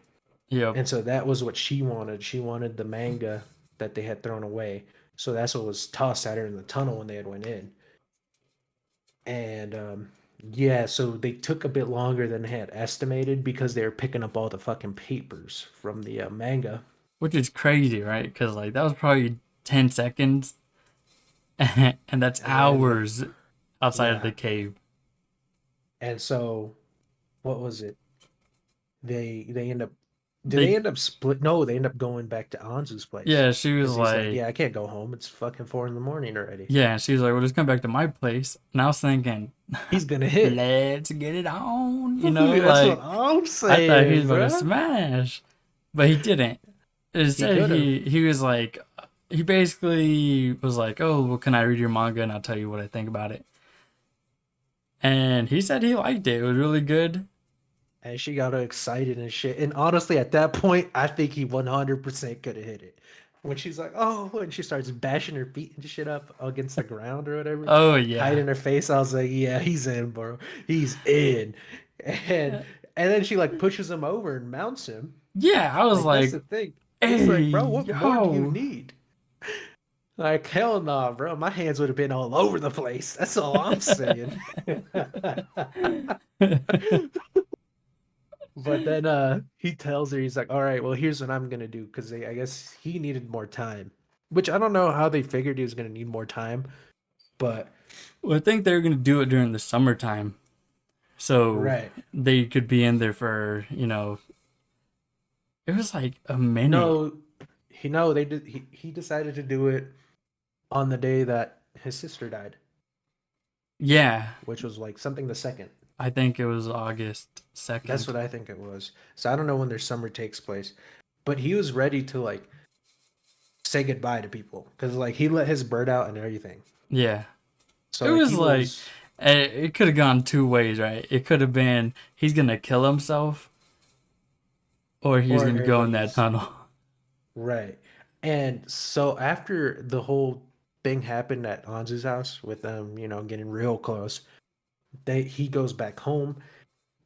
S1: yep.
S2: And so that was what she wanted. She wanted the manga that they had thrown away. So that's what was tossed at her in the tunnel when they had went in. And yeah, so they took a bit longer than they had estimated because they were picking up all the fucking papers from the manga.
S1: Which is crazy, right? Because like that was probably 10 seconds, and that's
S2: And then
S1: hours outside of
S2: yeah,
S1: the cave.
S2: and so what was it? They end up do they
S1: They
S2: end up split? No, they end up going back to Anzu's place
S1: Yeah, she was
S2: because he's like,
S1: like,
S2: yeah, I can't go home. It's fucking 4 in the morning already.
S1: yeah, she was like, well, just come back to my place. And I was thinking,
S2: He's gonna hit.
S1: let's get it on,
S2: That's what
S1: like
S2: I'm
S1: I thought he was
S2: saying,
S1: about to
S2: bro.
S1: smash, but he didn't.
S2: He
S1: Instead,
S2: could have.
S1: he was like, he basically was like, oh, well, can I read your manga and I'll tell you what I think about it. And he said he liked it. It was really good.
S2: And she got her excited and shit. And honestly, at that point, I think he 100% could have hit it. When she's like, oh, and she starts bashing her feet and shit up against the ground or whatever,
S1: Oh yeah,
S2: hiding her face, I was like, yeah, he's in, bro. He's in. And and then she like pushes him over and mounts him.
S1: yeah. I was
S2: Like that's
S1: like,
S2: the thing. It's
S1: hey,
S2: like, bro, what more do you
S1: yo.
S2: need? Like, hell nah, bro. My hands would have been all over the place. That's all I'm saying. But then he tells her, he's like, all right, well, here's what I'm gonna do, because I guess he needed more time. Which I don't know how they figured he was gonna need more time, but
S1: Well, I think they were gonna do it during the summertime, so
S2: right.
S1: they could be in there for it was like a minute.
S2: No, no, they did he decided to do it on the day that his sister died,
S1: Yeah,
S2: which was like something the second.
S1: I think it was August
S2: That's
S1: 2nd.
S2: what I think it was. So I don't know when their summer takes place. But he was ready to like say goodbye to people. Because like he let his bird out and everything.
S1: Yeah,
S2: So
S1: it
S2: like
S1: was
S2: he
S1: like
S2: was
S1: it could have gone two ways, right? It could have been he's gonna kill himself, or he's
S2: or
S1: gonna go in that
S2: he's
S1: tunnel.
S2: right. And so after the whole thing happened at Anzu's house with them, getting real close, he goes back home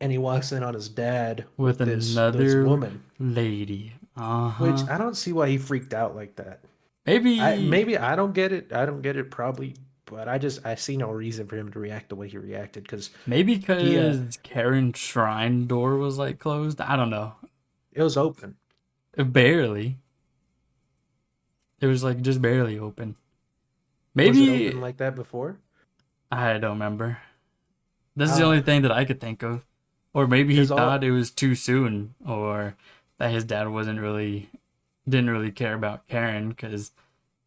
S2: and he walks in on his dad
S1: With
S2: with this
S1: another
S2: woman,
S1: lady. Uh
S2: which
S1: huh.
S2: I don't see why he freaked out like that. I
S1: Maybe
S2: maybe I don't get it. I don't get it probably, but I see no reason for him to react the way he reacted because
S1: maybe
S2: he
S1: because Karen's shrine door was like closed. I don't know.
S2: it was open.
S1: Barely. It was like just barely open.
S2: Was it open
S1: Maybe
S2: like that before?
S1: I don't remember. This is the
S2: Uh,
S1: only thing that I could think of. Or maybe he
S2: cause
S1: thought
S2: all
S1: it was too soon, or that his dad didn't really care about Karen because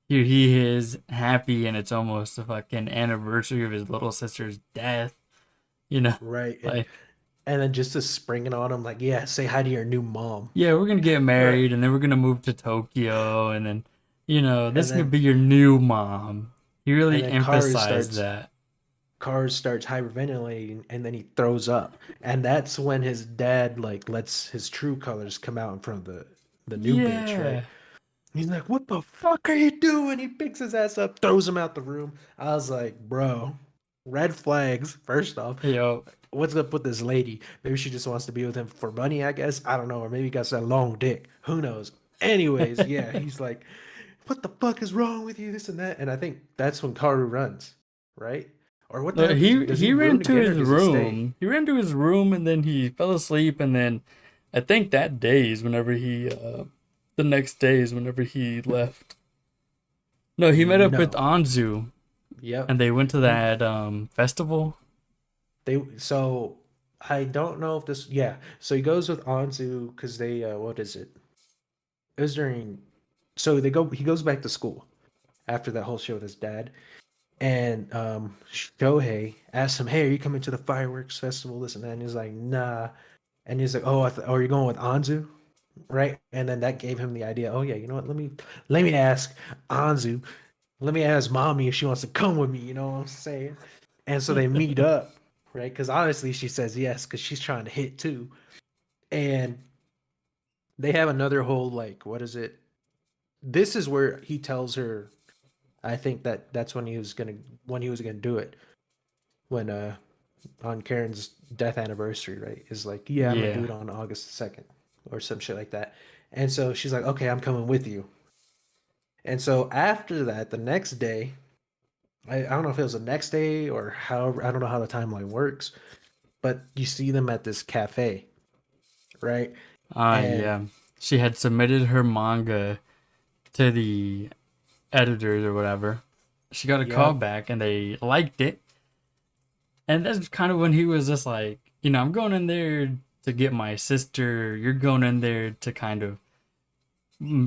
S1: here he is happy and it's almost the fucking anniversary of his little sister's death. You know,
S2: right, and
S1: like
S2: and then just to spring it on him like, yeah, say hi to your new mom.
S1: yeah, we're gonna get
S2: Right.
S1: married and then we're gonna move to Tokyo and then
S2: And
S1: this is gonna
S2: then
S1: be your new mom. He
S2: and
S1: really
S2: then Karu
S1: emphasized
S2: starts
S1: that.
S2: Karu starts hyperventilating and then he throws up. And that's when his dad like lets his true colors come out in front of the new bitch, right?
S1: Yeah.
S2: He's like, "What the fuck are you doing?" He picks his ass up, throws him out the room. I was like, "Bro, red flags." First off,
S1: Yo.
S2: what's up with this lady? Maybe she just wants to be with him for money, I guess. I don't know, or maybe he got that long dick. Who knows? Anyways, yeah, he's like, "What the fuck is wrong with you?" This and that, and I think that's when Karu runs, right? Or what the
S1: No,
S2: hell does he
S1: he ran
S2: ruin
S1: to
S2: again, or
S1: his
S2: does he stay?
S1: room. He ran to his room and then he fell asleep and then I think that day is whenever he the next day is whenever he left. No, he met up with
S2: No.
S1: Anzu
S2: Yep.
S1: and they went to
S2: He
S1: that festival.
S2: they so I don't know if this yeah. So he goes with Anzu because they what is it? It was during so they go he goes back to school after that whole show with his dad. And Shohei asks him, "Hey, are you coming to the fireworks festival? This and that." And he's like, "Nah." And he's like, "Oh, oh, you're going with Anzu, right?" And then that gave him the idea. Oh yeah, you know what? Let me ask Anzu. Let me ask mommy if she wants to come with me. You know what I'm saying? And so they meet up, right? Because honestly, she says yes because she's trying to hit too. And they have another whole like, what is it? This is where he tells her. I think that's when he was gonna do it when on Karen's death anniversary, right? Is like, yeah, I'm gonna do
S1: Yeah.
S2: it on August 2nd or some shit like that. And so she's like, okay, I'm coming with you. And so after that, the next day, I don't know if it was the next day or however, I don't know how the timeline works, but you see them at this cafe, right? And
S1: Yeah. She had submitted her manga to the editors or whatever. She got a call
S2: yep.
S1: back and they liked it. And that's kind of when he was just like, I'm going in there to get my sister. You're going in there to kind of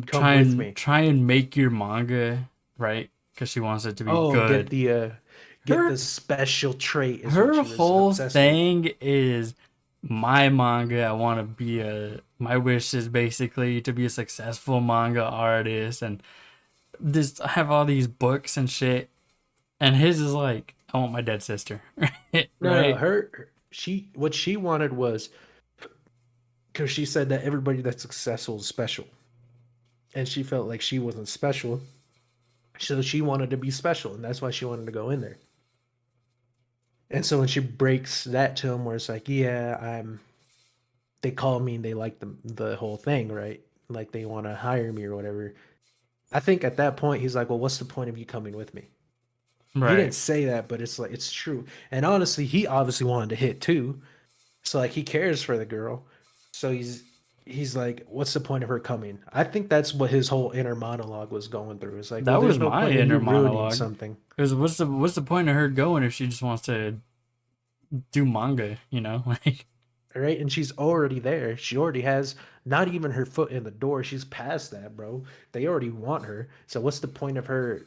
S2: Come with me.
S1: try and make your manga, right? Because she wants it to be
S2: Oh,
S1: good.
S2: get
S1: Her
S2: the special trait is what
S1: her
S2: she was
S1: whole
S2: obsessed with.
S1: thing is my manga. I want to be a. My wish is basically to be a successful manga artist and just have all these books and shit. And his is like, I want my dead sister,
S2: No,
S1: right?
S2: she what she wanted was because she said that everybody that's successful is special, and she felt like she wasn't special, so she wanted to be special, and that's why she wanted to go in there. And so when she breaks that to him, where it's like, yeah, they call me and they like the whole thing, right? Like they want to hire me or whatever. I think at that point he's like, well, what's the point of you coming with me? He didn't
S1: Right.
S2: say that, but it's like it's true. And honestly, he obviously wanted to hit too. So like he cares for the girl. So he's like, what's the point of her coming? I think that's what his whole inner monologue was going through. It's like,
S1: That
S2: well,
S1: was
S2: there's no
S1: my
S2: point in you
S1: inner
S2: ruining
S1: monologue.
S2: something,
S1: Because what's the point of her going if she just wants to do manga? Like
S2: right? And she's already there. She already has not even her foot in the door. She's past that, bro. They already want her. So what's the point of her?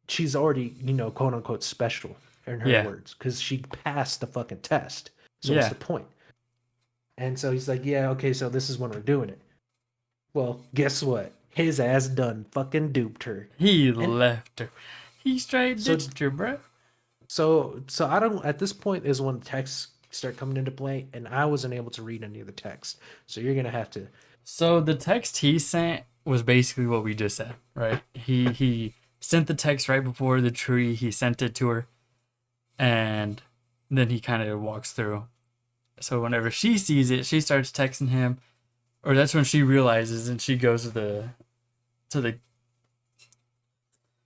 S2: She's already, quote unquote special in her
S1: yeah,
S2: words because she passed the fucking test. So what's
S1: yeah.
S2: the point? And so he's like, yeah, okay, so this is when we're doing it. Well, guess what? His ass done fucking duped her.
S1: He
S2: And
S1: left her. He straight
S2: so
S1: ditched her, bro.
S2: so I don't at this point is when texts start coming into play and I wasn't able to read any of the text. So you're gonna have to
S1: So the text he sent was basically what we just said, right? He sent the text right before the tree. He sent it to her, and then he kind of walks through. So whenever she sees it, she starts texting him, or that's when she realizes, and she goes to the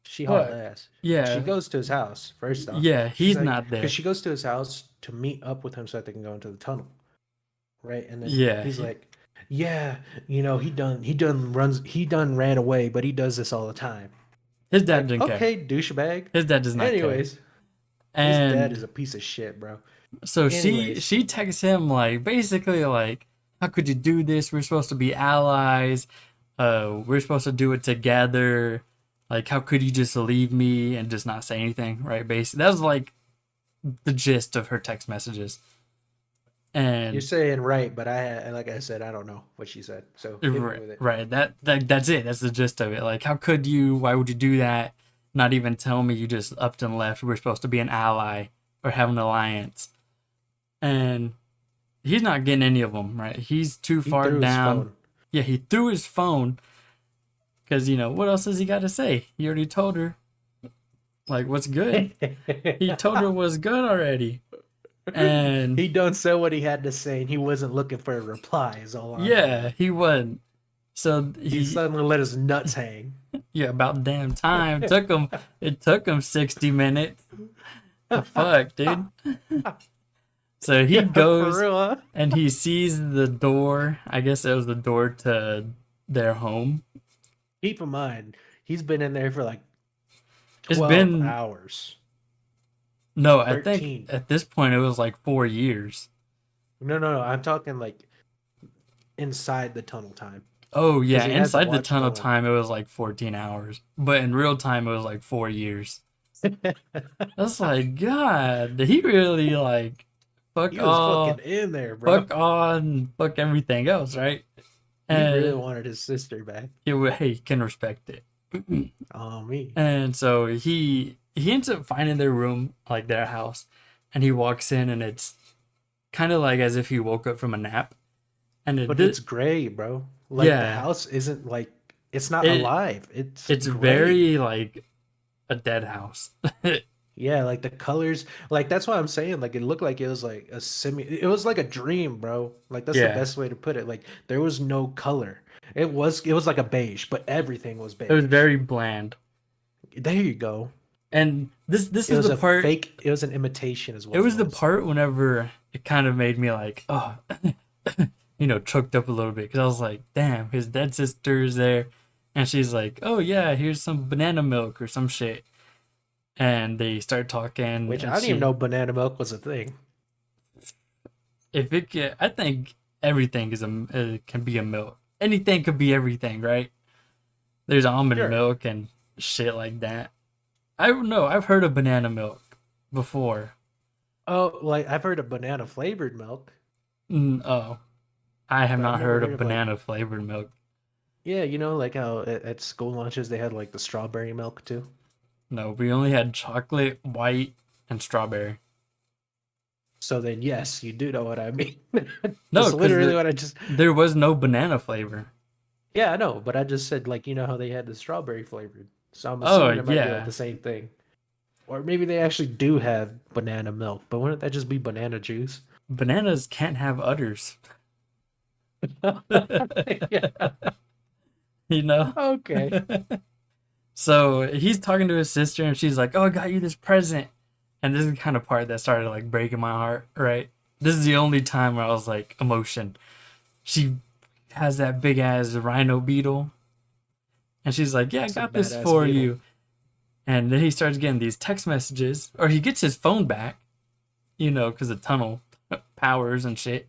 S2: she hauled
S1: what?
S2: ass. She
S1: Yeah,
S2: goes to his house, first off.
S1: yeah.
S2: She's
S1: He's
S2: like
S1: not
S2: because
S1: there.
S2: she goes to his house to meet up with him so that they can go into the tunnel. Right? And then
S1: Yeah,
S2: he's like, yeah, he done ran away, but he does this all the time.
S1: his dad
S2: Like,
S1: didn't care.
S2: okay, douchebag.
S1: His dad does not care.
S2: Anyways, his dad is
S1: And
S2: a piece of shit, bro.
S1: so
S2: Anyways,
S1: she texts him like basically like, how could you do this? We're supposed to be allies. We're supposed to do it together. Like, how could you just leave me and just not say anything? Right? Basically, that was like the gist of her text messages.
S2: you're
S1: And
S2: saying right, but like I said, I don't know what she said. So hit me
S1: right,
S2: with it.
S1: right, that's it. That's the gist of it. Like, how could you? Why would you do that? Not even tell me you just upped and left. We're supposed to be an ally. or have an alliance, and he's not getting any of them, right? He's too
S2: He
S1: far
S2: threw his
S1: down.
S2: phone.
S1: Yeah, he threw his phone because, what else has he got to say? He already told her, like, what's good. He told her what's good already. And
S2: He done said what he had to say, and he wasn't looking for a reply. Is all I
S1: yeah,
S2: know.
S1: he wasn't. So
S2: He suddenly let his nuts hang.
S1: yeah, about damn time. It took him 60 minutes. The fuck, dude. So he
S2: Yeah, for
S1: goes
S2: real, huh?
S1: and he sees the door. I guess it was the door to their home.
S2: Keep in mind, he's been in there for like
S1: It's
S2: 12
S1: been,
S2: hours.
S1: no, I think
S2: 13.
S1: at this point it was like 4 years.
S2: No, no, no. I'm talking like inside the tunnel time.
S1: Oh,
S2: Because
S1: yeah,
S2: he hasn't
S1: inside the
S2: watched
S1: tunnel
S2: on.
S1: time it was like 14 hours. But in real time it was like 4 years. That's like, God, did he really like fuck
S2: He was fucking
S1: all,
S2: in there, bro.
S1: fuck on, fuck everything else, right?
S2: He really
S1: And
S2: wanted his sister back.
S1: hey, he can respect it.
S2: Oh, me.
S1: And so he ends up finding their room, like their house, and he walks in, and it's kind of like as if he woke up from a nap. And
S2: But it's gray, bro. Like the
S1: yeah,
S2: house isn't like it's not
S1: it
S2: alive. It's
S1: it's
S2: gray.
S1: very like a dead house.
S2: Yeah, like the colors, like that's what I'm saying. Like it looked like it was like a it was like a dream, bro. Like that's the
S1: Yeah,
S2: best way to put it. Like there was no color. It was like a beige, but everything was
S1: it was
S2: beige.
S1: very bland.
S2: There you go.
S1: And this
S2: It
S1: is
S2: was
S1: the
S2: a
S1: part.
S2: fake, it was an imitation is
S1: It
S2: what it
S1: was the
S2: was.
S1: part whenever it kind of made me like, oh, choked up a little bit because I was like, damn, his dead sister's there, and she's like, oh yeah, here's some banana milk or some shit, and they start talking,
S2: Which I
S1: and
S2: didn't even
S1: she,
S2: know banana milk was a thing.
S1: if it can, I think everything can be a milk. Anything could be everything, right? There's almond
S2: Sure.
S1: milk and shit like that. I don't know. I've heard of banana milk before.
S2: Oh, like I've heard of banana flavored milk,
S1: Oh, I have
S2: but I've
S1: not
S2: never
S1: heard
S2: heard
S1: of
S2: of like,
S1: banana flavored milk.
S2: yeah, like how at school lunches they had like the strawberry milk too.
S1: No, we only had chocolate, white, and strawberry.
S2: So then, yes, you do know what I mean.
S1: No,
S2: That's
S1: because
S2: literally what I just.
S1: there was no banana flavor.
S2: Yeah, I know, but I just said like how they had the strawberry flavored. So I'm
S1: Oh
S2: assuming it might be like
S1: yeah,
S2: the same thing, or maybe they actually do have banana milk, but wouldn't that just be banana juice?
S1: bananas can't have udders.
S2: Yeah.
S1: you know.
S2: Okay.
S1: So he's talking to his sister, and she's like, "Oh, I got you this present." And this is the kind of part that started like breaking my heart. Right. This is the only time where I was like, emotion. She has that big ass rhino beetle, and she's like, "Yeah, I
S2: It's a
S1: got this
S2: badass
S1: for
S2: beetle.
S1: you." And then he starts getting these text messages, or he gets his phone back, because the tunnel powers and shit.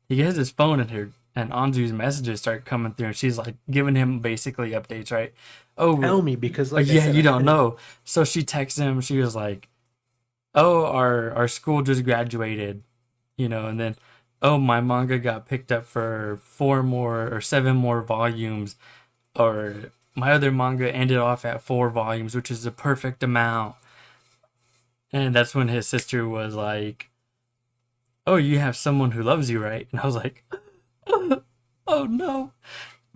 S1: He gets his phone in here, and Anzu's messages start coming through, and she's like giving him basically updates, right? Oh,
S2: Tell me because, like I
S1: yeah,
S2: said,
S1: you don't know. So she texts him. She was like, "Oh, our school just graduated, and then, oh, my manga got picked up for 4 more or 7 more volumes, or my other manga ended off at 4 volumes, which is the perfect amount." And that's when his sister was like, "Oh, you have someone who loves you, right?" And I was like, "Oh no!"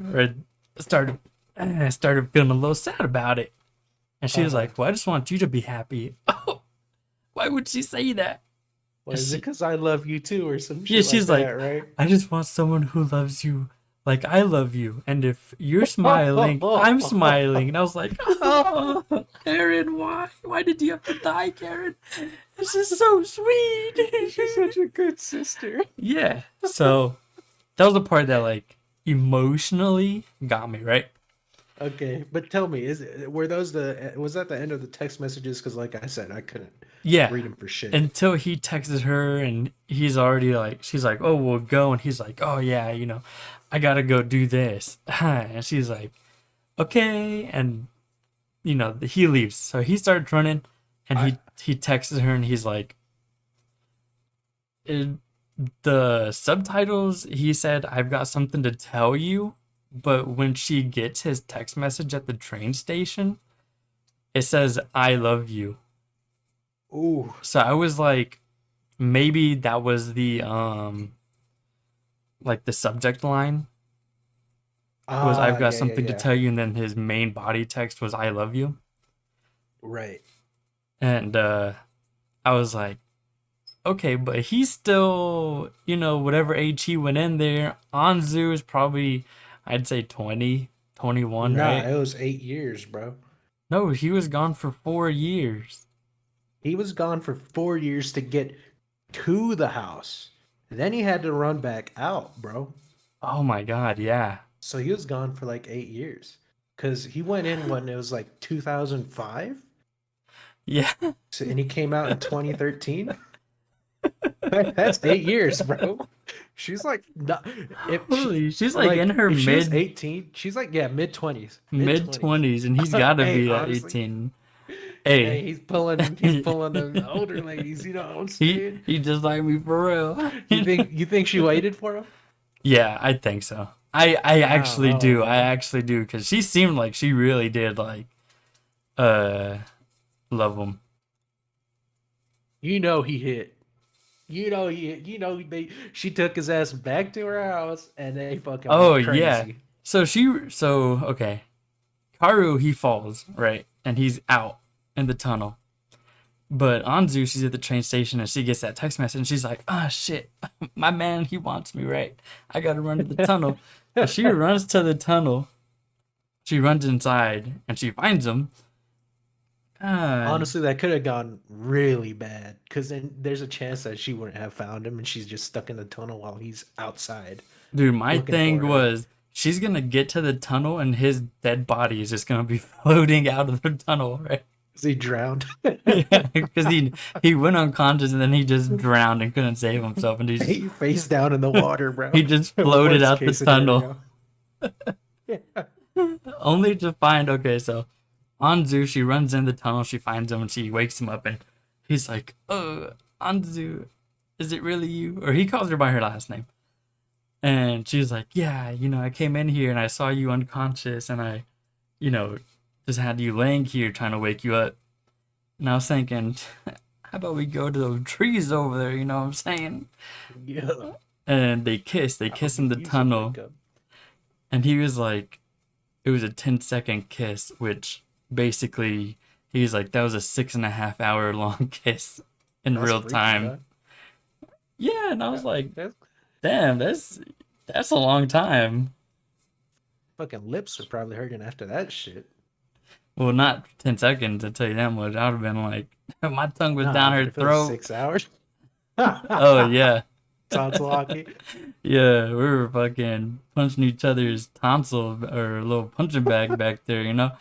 S1: Or started, I started feeling a little sad about it. And she was
S2: uh-huh.
S1: like, "Well, I just want you to be happy." Oh, why would she say that?
S2: What
S1: And
S2: is it? Because I love you too, or some
S1: yeah,
S2: shit like
S1: she's
S2: that,
S1: like,
S2: right?
S1: "I just want someone who loves you like I love you. And if you're smiling, I'm smiling." And I was like, "Oh, Karen, why? Why did you have to die, Karen? This is so
S2: She's
S1: sweet."
S2: such a good sister.
S1: Yeah. So that was the part that like emotionally got me, right?
S2: Okay, but tell me, were those was that the end of the text messages? Because, like I said, I couldn't
S1: Yeah.
S2: read them for shit.
S1: Until he texted her and he's already like, she's like, "Oh, we'll go." And he's like, "Oh, yeah, I gotta go do this." And she's like, "Okay." And, he leaves. So he starts running and
S2: I
S1: he texts her and he's like, the subtitles, he said, "I've got something to tell you." But when she gets his text message at the train station, it says, "I love you."
S2: Ooh.
S1: So I was like, maybe that was the like the subject line was I've
S2: Ah,
S1: got
S2: yeah, yeah,
S1: something to
S2: yeah.
S1: tell you, and then his main body text was I love you.
S2: Right.
S1: And I was like, okay, but he's still, whatever age he went in there, Anzu is probably, I'd say 20, 21,
S2: Nah,
S1: right?
S2: it was 8 years, bro.
S1: No, he was gone for 4 years.
S2: He was gone for 4 years to get to the house. Then he had to run back out, bro.
S1: Oh my God, yeah.
S2: So he was gone for like 8 years. Cause he went in when it was like 2005.
S1: Yeah.
S2: So, and he came out in 2013. That's 8 years, bro. She's like, not, if she
S1: Holy, she's like in
S2: like
S1: her
S2: if she was 18, she's like, yeah, mid
S1: mid
S2: 20s.
S1: 20s, and he's got to
S2: Hey,
S1: be at
S2: honestly,
S1: 18.
S2: hey,
S1: Hey.
S2: he's pulling the older ladies. You know what I'm
S1: he
S2: saying?
S1: he just like me for real.
S2: You think she waited for him?
S1: Yeah, I think so. I
S2: I don't
S1: actually
S2: know,
S1: do. I
S2: man.
S1: actually do because she seemed like she really did like uh love him.
S2: You know he hit. You know he. You know she took his ass back to her house and they fucking
S1: Oh
S2: went
S1: yeah.
S2: crazy.
S1: So okay. Karu he falls, right? And he's out in the tunnel. But Anzu, she's at the train station and she gets that text message and she's like, "Ah shit. My man, he wants me, right? I got to run to the tunnel." So she runs to the tunnel. She runs inside and she finds him. God,
S2: Honestly, that could have gone really bad because then there's a chance that she wouldn't have found him and she's just stuck in the tunnel while he's outside
S1: dude, my
S2: looking
S1: thing
S2: for her.
S1: was she's gonna get to the tunnel and his dead body is just gonna be floating out of the tunnel, right?
S2: Is he drowned?
S1: Yeah, because he went unconscious and then he just drowned and couldn't save himself and
S2: He face down in the water, bro.
S1: he just floated
S2: Worst
S1: out the
S2: case
S1: tunnel
S2: scenario. Yeah.
S1: only to find okay. So Anzu, she runs in the tunnel, she finds him and she wakes him up and he's like, "Oh, Anzu, is it really you?" Or he calls her by her last name. And she's like, "Yeah, I came in here and I saw you unconscious and I, you know, just had you laying here trying to wake you up." And I was thinking, how about we go to those trees over there, you know what I'm saying?
S2: Yeah.
S1: And they
S2: I'll
S1: kiss in
S2: give
S1: the
S2: you some
S1: tunnel.
S2: wake up.
S1: And he was like, it was a 10-second kiss, which basically, he was like, that was a 6.5 hour long kiss in
S2: That's
S1: real
S2: freaky,
S1: time.
S2: dog.
S1: Yeah, and I was like,
S2: That's
S1: damn, that's a long time.
S2: fucking lips are probably hurting after that shit.
S1: Well, not 10 seconds, to tell you that much. I would have been like, my tongue was
S2: Nah,
S1: down
S2: but
S1: her
S2: if it was
S1: throat.
S2: 6 hours,
S1: Oh, yeah.
S2: tonsil hockey,
S1: Yeah, we were fucking punching each other's tonsil or a little punching bag back there, you know?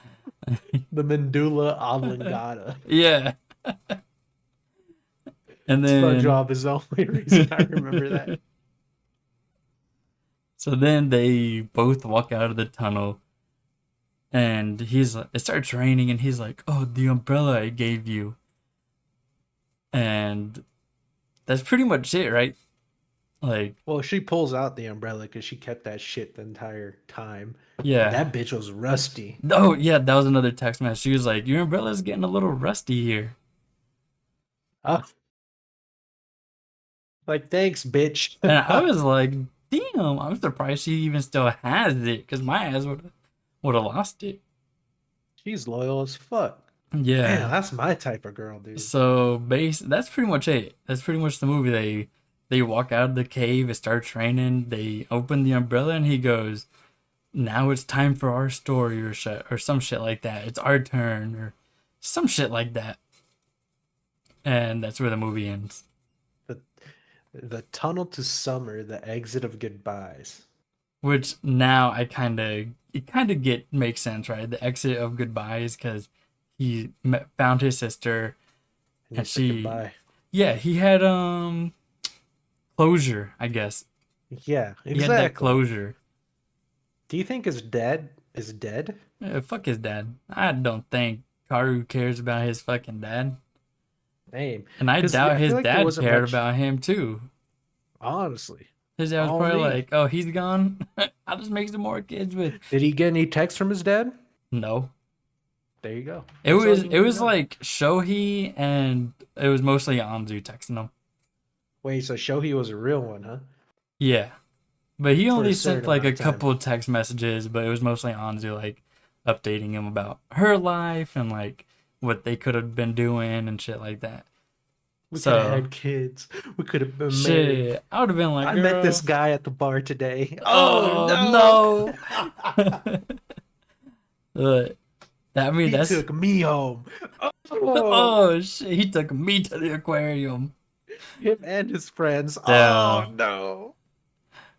S2: the medulla oblongata.
S1: Yeah. And then,
S2: SpongeBob is the only reason I remember that.
S1: so then they both walk out of the tunnel and he's like, it starts raining and he's like, "Oh, the umbrella I gave you." And that's pretty much it, right? Like,
S2: Well, she pulls out the umbrella because she kept that shit the entire time, and
S1: yeah.
S2: that bitch was rusty.
S1: Oh, yeah, that was another text message. She was like, "Your umbrella's getting a little rusty here."
S2: Uh, like, thanks, bitch.
S1: And I was like, damn, I'm surprised she even still has it because my ass would have lost it.
S2: She's loyal as fuck. Damn,
S1: Yeah.
S2: that's my type of girl, dude.
S1: So that's pretty much it. That's pretty much the movie. They walk out of the cave, it starts raining, they open the umbrella and he goes, "Now it's time for our story," or shit or some shit like that. It's our turn or some shit like that. And that's where the movie ends.
S2: The the tunnel to summer, the exit of goodbyes.
S1: Which now it kind of get makes sense, right? The exit of goodbyes because found his sister
S2: And he
S1: and
S2: said
S1: she,
S2: goodbye.
S1: yeah, he had closure, I guess.
S2: Yeah,
S1: He had that
S2: exactly.
S1: closure.
S2: Do you think his dad is dead?
S1: Fuck his dad. I don't think Karu cares about his fucking dad,
S2: Name.
S1: and I
S2: Because
S1: doubt
S2: I
S1: his
S2: feel like there
S1: dad
S2: wasn't
S1: cared
S2: much,
S1: about him too.
S2: honestly.
S1: His dad was
S2: All
S1: probably
S2: me.
S1: like, "Oh, he's gone. I'll just make some more kids with."
S2: Did he get any text from his dad?
S1: No,
S2: There you go.
S1: It
S2: That's all
S1: was
S2: you
S1: it
S2: need to
S1: was
S2: know.
S1: like Shohei and it was mostly Anzu texting him.
S2: Wait, so Shohei was a real one, huh?
S1: Yeah. But he
S2: For a
S1: only
S2: certain
S1: sent like
S2: amount
S1: a
S2: of time.
S1: couple of text messages, but it was mostly Anzu like updating him about her life and like what they could have been doing and shit like that.
S2: We could have
S1: So
S2: had kids. We could have been married.
S1: shit, I would have been like,
S2: I met this
S1: girl,
S2: guy at the bar today. Oh
S1: oh
S2: no!
S1: no. But that I mean
S2: He
S1: that's
S2: took me home. Oh,
S1: oh shit, he took me to the aquarium.
S2: him and his friends. Oh
S1: Damn.
S2: no!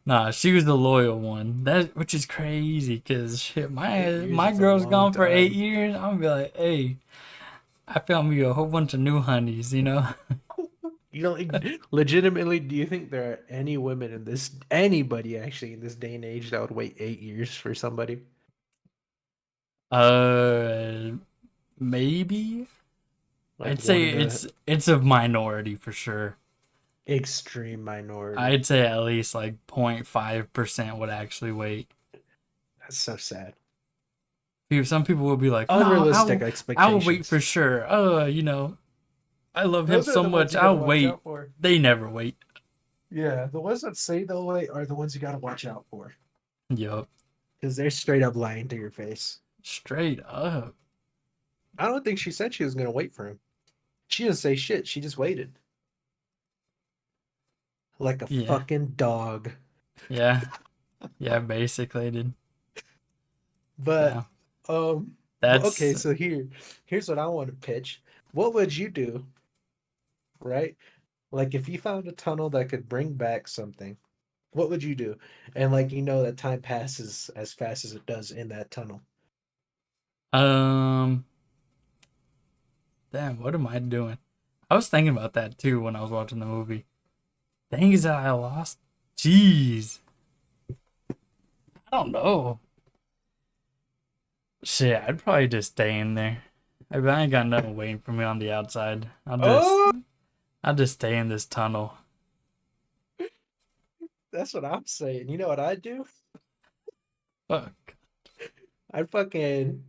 S1: Nah, she was the loyal one. That which is crazy because shit,
S2: 8 years
S1: my
S2: is a
S1: girl's
S2: long
S1: gone for eight
S2: time.
S1: years. I'm gonna be like, hey, I found me a whole bunch of new honeys, you know?
S2: You know, legitimately, do you think there are any women in this, anybody actually in this day and age that would wait 8 years for somebody?
S1: Uh, maybe.
S2: Like
S1: I'd
S2: one
S1: say
S2: in a
S1: it's a minority for sure.
S2: extreme minority.
S1: I'd say at least like 0.5% would actually wait.
S2: That's so sad.
S1: Some people will be like, no,
S2: Unrealistic
S1: I will wait for
S2: expectations.
S1: sure. I love him
S2: Those are
S1: so
S2: the ones
S1: much.
S2: you gotta
S1: I'll
S2: watch
S1: wait.
S2: out for.
S1: They never wait.
S2: Yeah, the ones that say they'll wait are the ones you gotta watch out for.
S1: Yup.
S2: Because they're straight up lying to your face.
S1: Straight up.
S2: I don't think she said she was gonna wait for him. She didn't say shit, she just waited. Like a
S1: Yeah.
S2: fucking dog.
S1: Yeah. Yeah, basically, dude.
S2: But
S1: Yeah.
S2: okay,
S1: That's
S2: so here's what I want to pitch. What would you do, right? Like if you found a tunnel that could bring back something, what would you do? And like you know that time passes as fast as it does in that tunnel.
S1: um damn, what am I doing? I was thinking about that too when I was watching the movie. Things that I lost. Jeez. I don't know. Shit, I'd probably just stay in there. I ain't got nothing waiting for me on the outside.
S2: Oh,
S1: I'll just stay in this tunnel.
S2: that's what I'm saying. You know what I'd do?
S1: Fuck.
S2: I'd fucking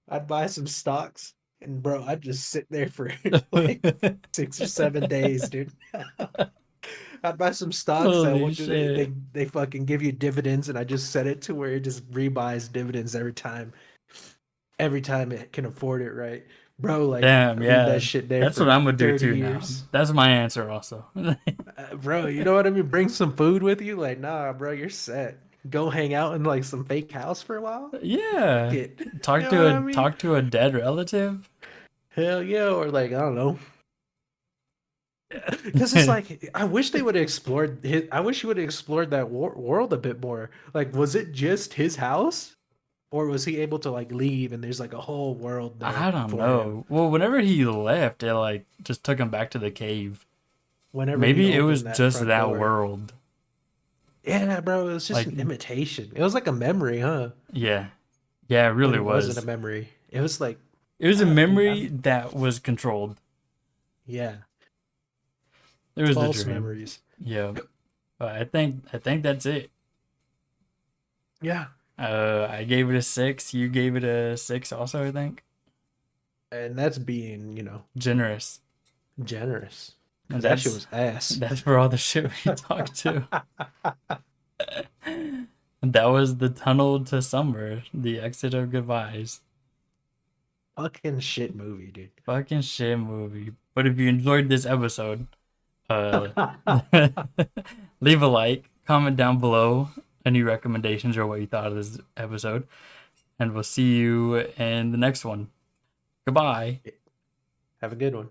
S2: I'd buy some stocks and bro, I'd just sit there for like 6 or 7 days, dude. I'd buy some stocks that
S1: Holy
S2: what do they,
S1: shit.
S2: they they fucking give you dividends and I just set it to where it just rebuys dividends every time it can afford it, right? Bro, like
S1: Damn,
S2: leave that
S1: yeah.
S2: shit there
S1: That's what
S2: for
S1: I'm gonna do
S2: 30
S1: too now.
S2: years.
S1: That's my answer also.
S2: Bro, you know what I mean? Bring some food with you. Like, nah, bro, you're set. Go hang out in like some fake house for a while. Fuck
S1: Yeah.
S2: it. You know what I mean?
S1: Talk to a dead relative.
S2: Hell yeah. Or like, I don't know. Because it's like, I wish they would have explored his, I wish he would have explored that world a bit more. Like, was it just his house? Or was he able to like leave and there's like a whole world there
S1: I don't
S2: for him
S1: know. Well, whenever he left, it like just took him back to the cave.
S2: whenever he
S1: Maybe it was
S2: opened that
S1: just
S2: front
S1: that
S2: door?
S1: world.
S2: Yeah, bro, it was just
S1: Like,
S2: an imitation. It was like a memory, huh?
S1: yeah. Yeah, it
S2: But
S1: really
S2: it wasn't a
S1: was.
S2: memory. It was like,
S1: It was a memory
S2: I'm,
S1: that was controlled.
S2: yeah,
S1: It was a
S2: false
S1: dream.
S2: memories.
S1: Yeah. But I think that's it.
S2: Yeah,
S1: I gave it a 6. You gave it a 6 also, I think.
S2: and that's being,
S1: Generous.
S2: generous.
S1: And
S2: Because that shit was ass.
S1: that's for all the shit we talked to. That was the tunnel to summer, the exit of goodbyes.
S2: Fucking shit movie, dude.
S1: Fucking shit movie. But if you enjoyed this episode, uh leave a like, comment down below any recommendations or what you thought of this episode, and we'll see you in the next one. Goodbye.
S2: Have a good one.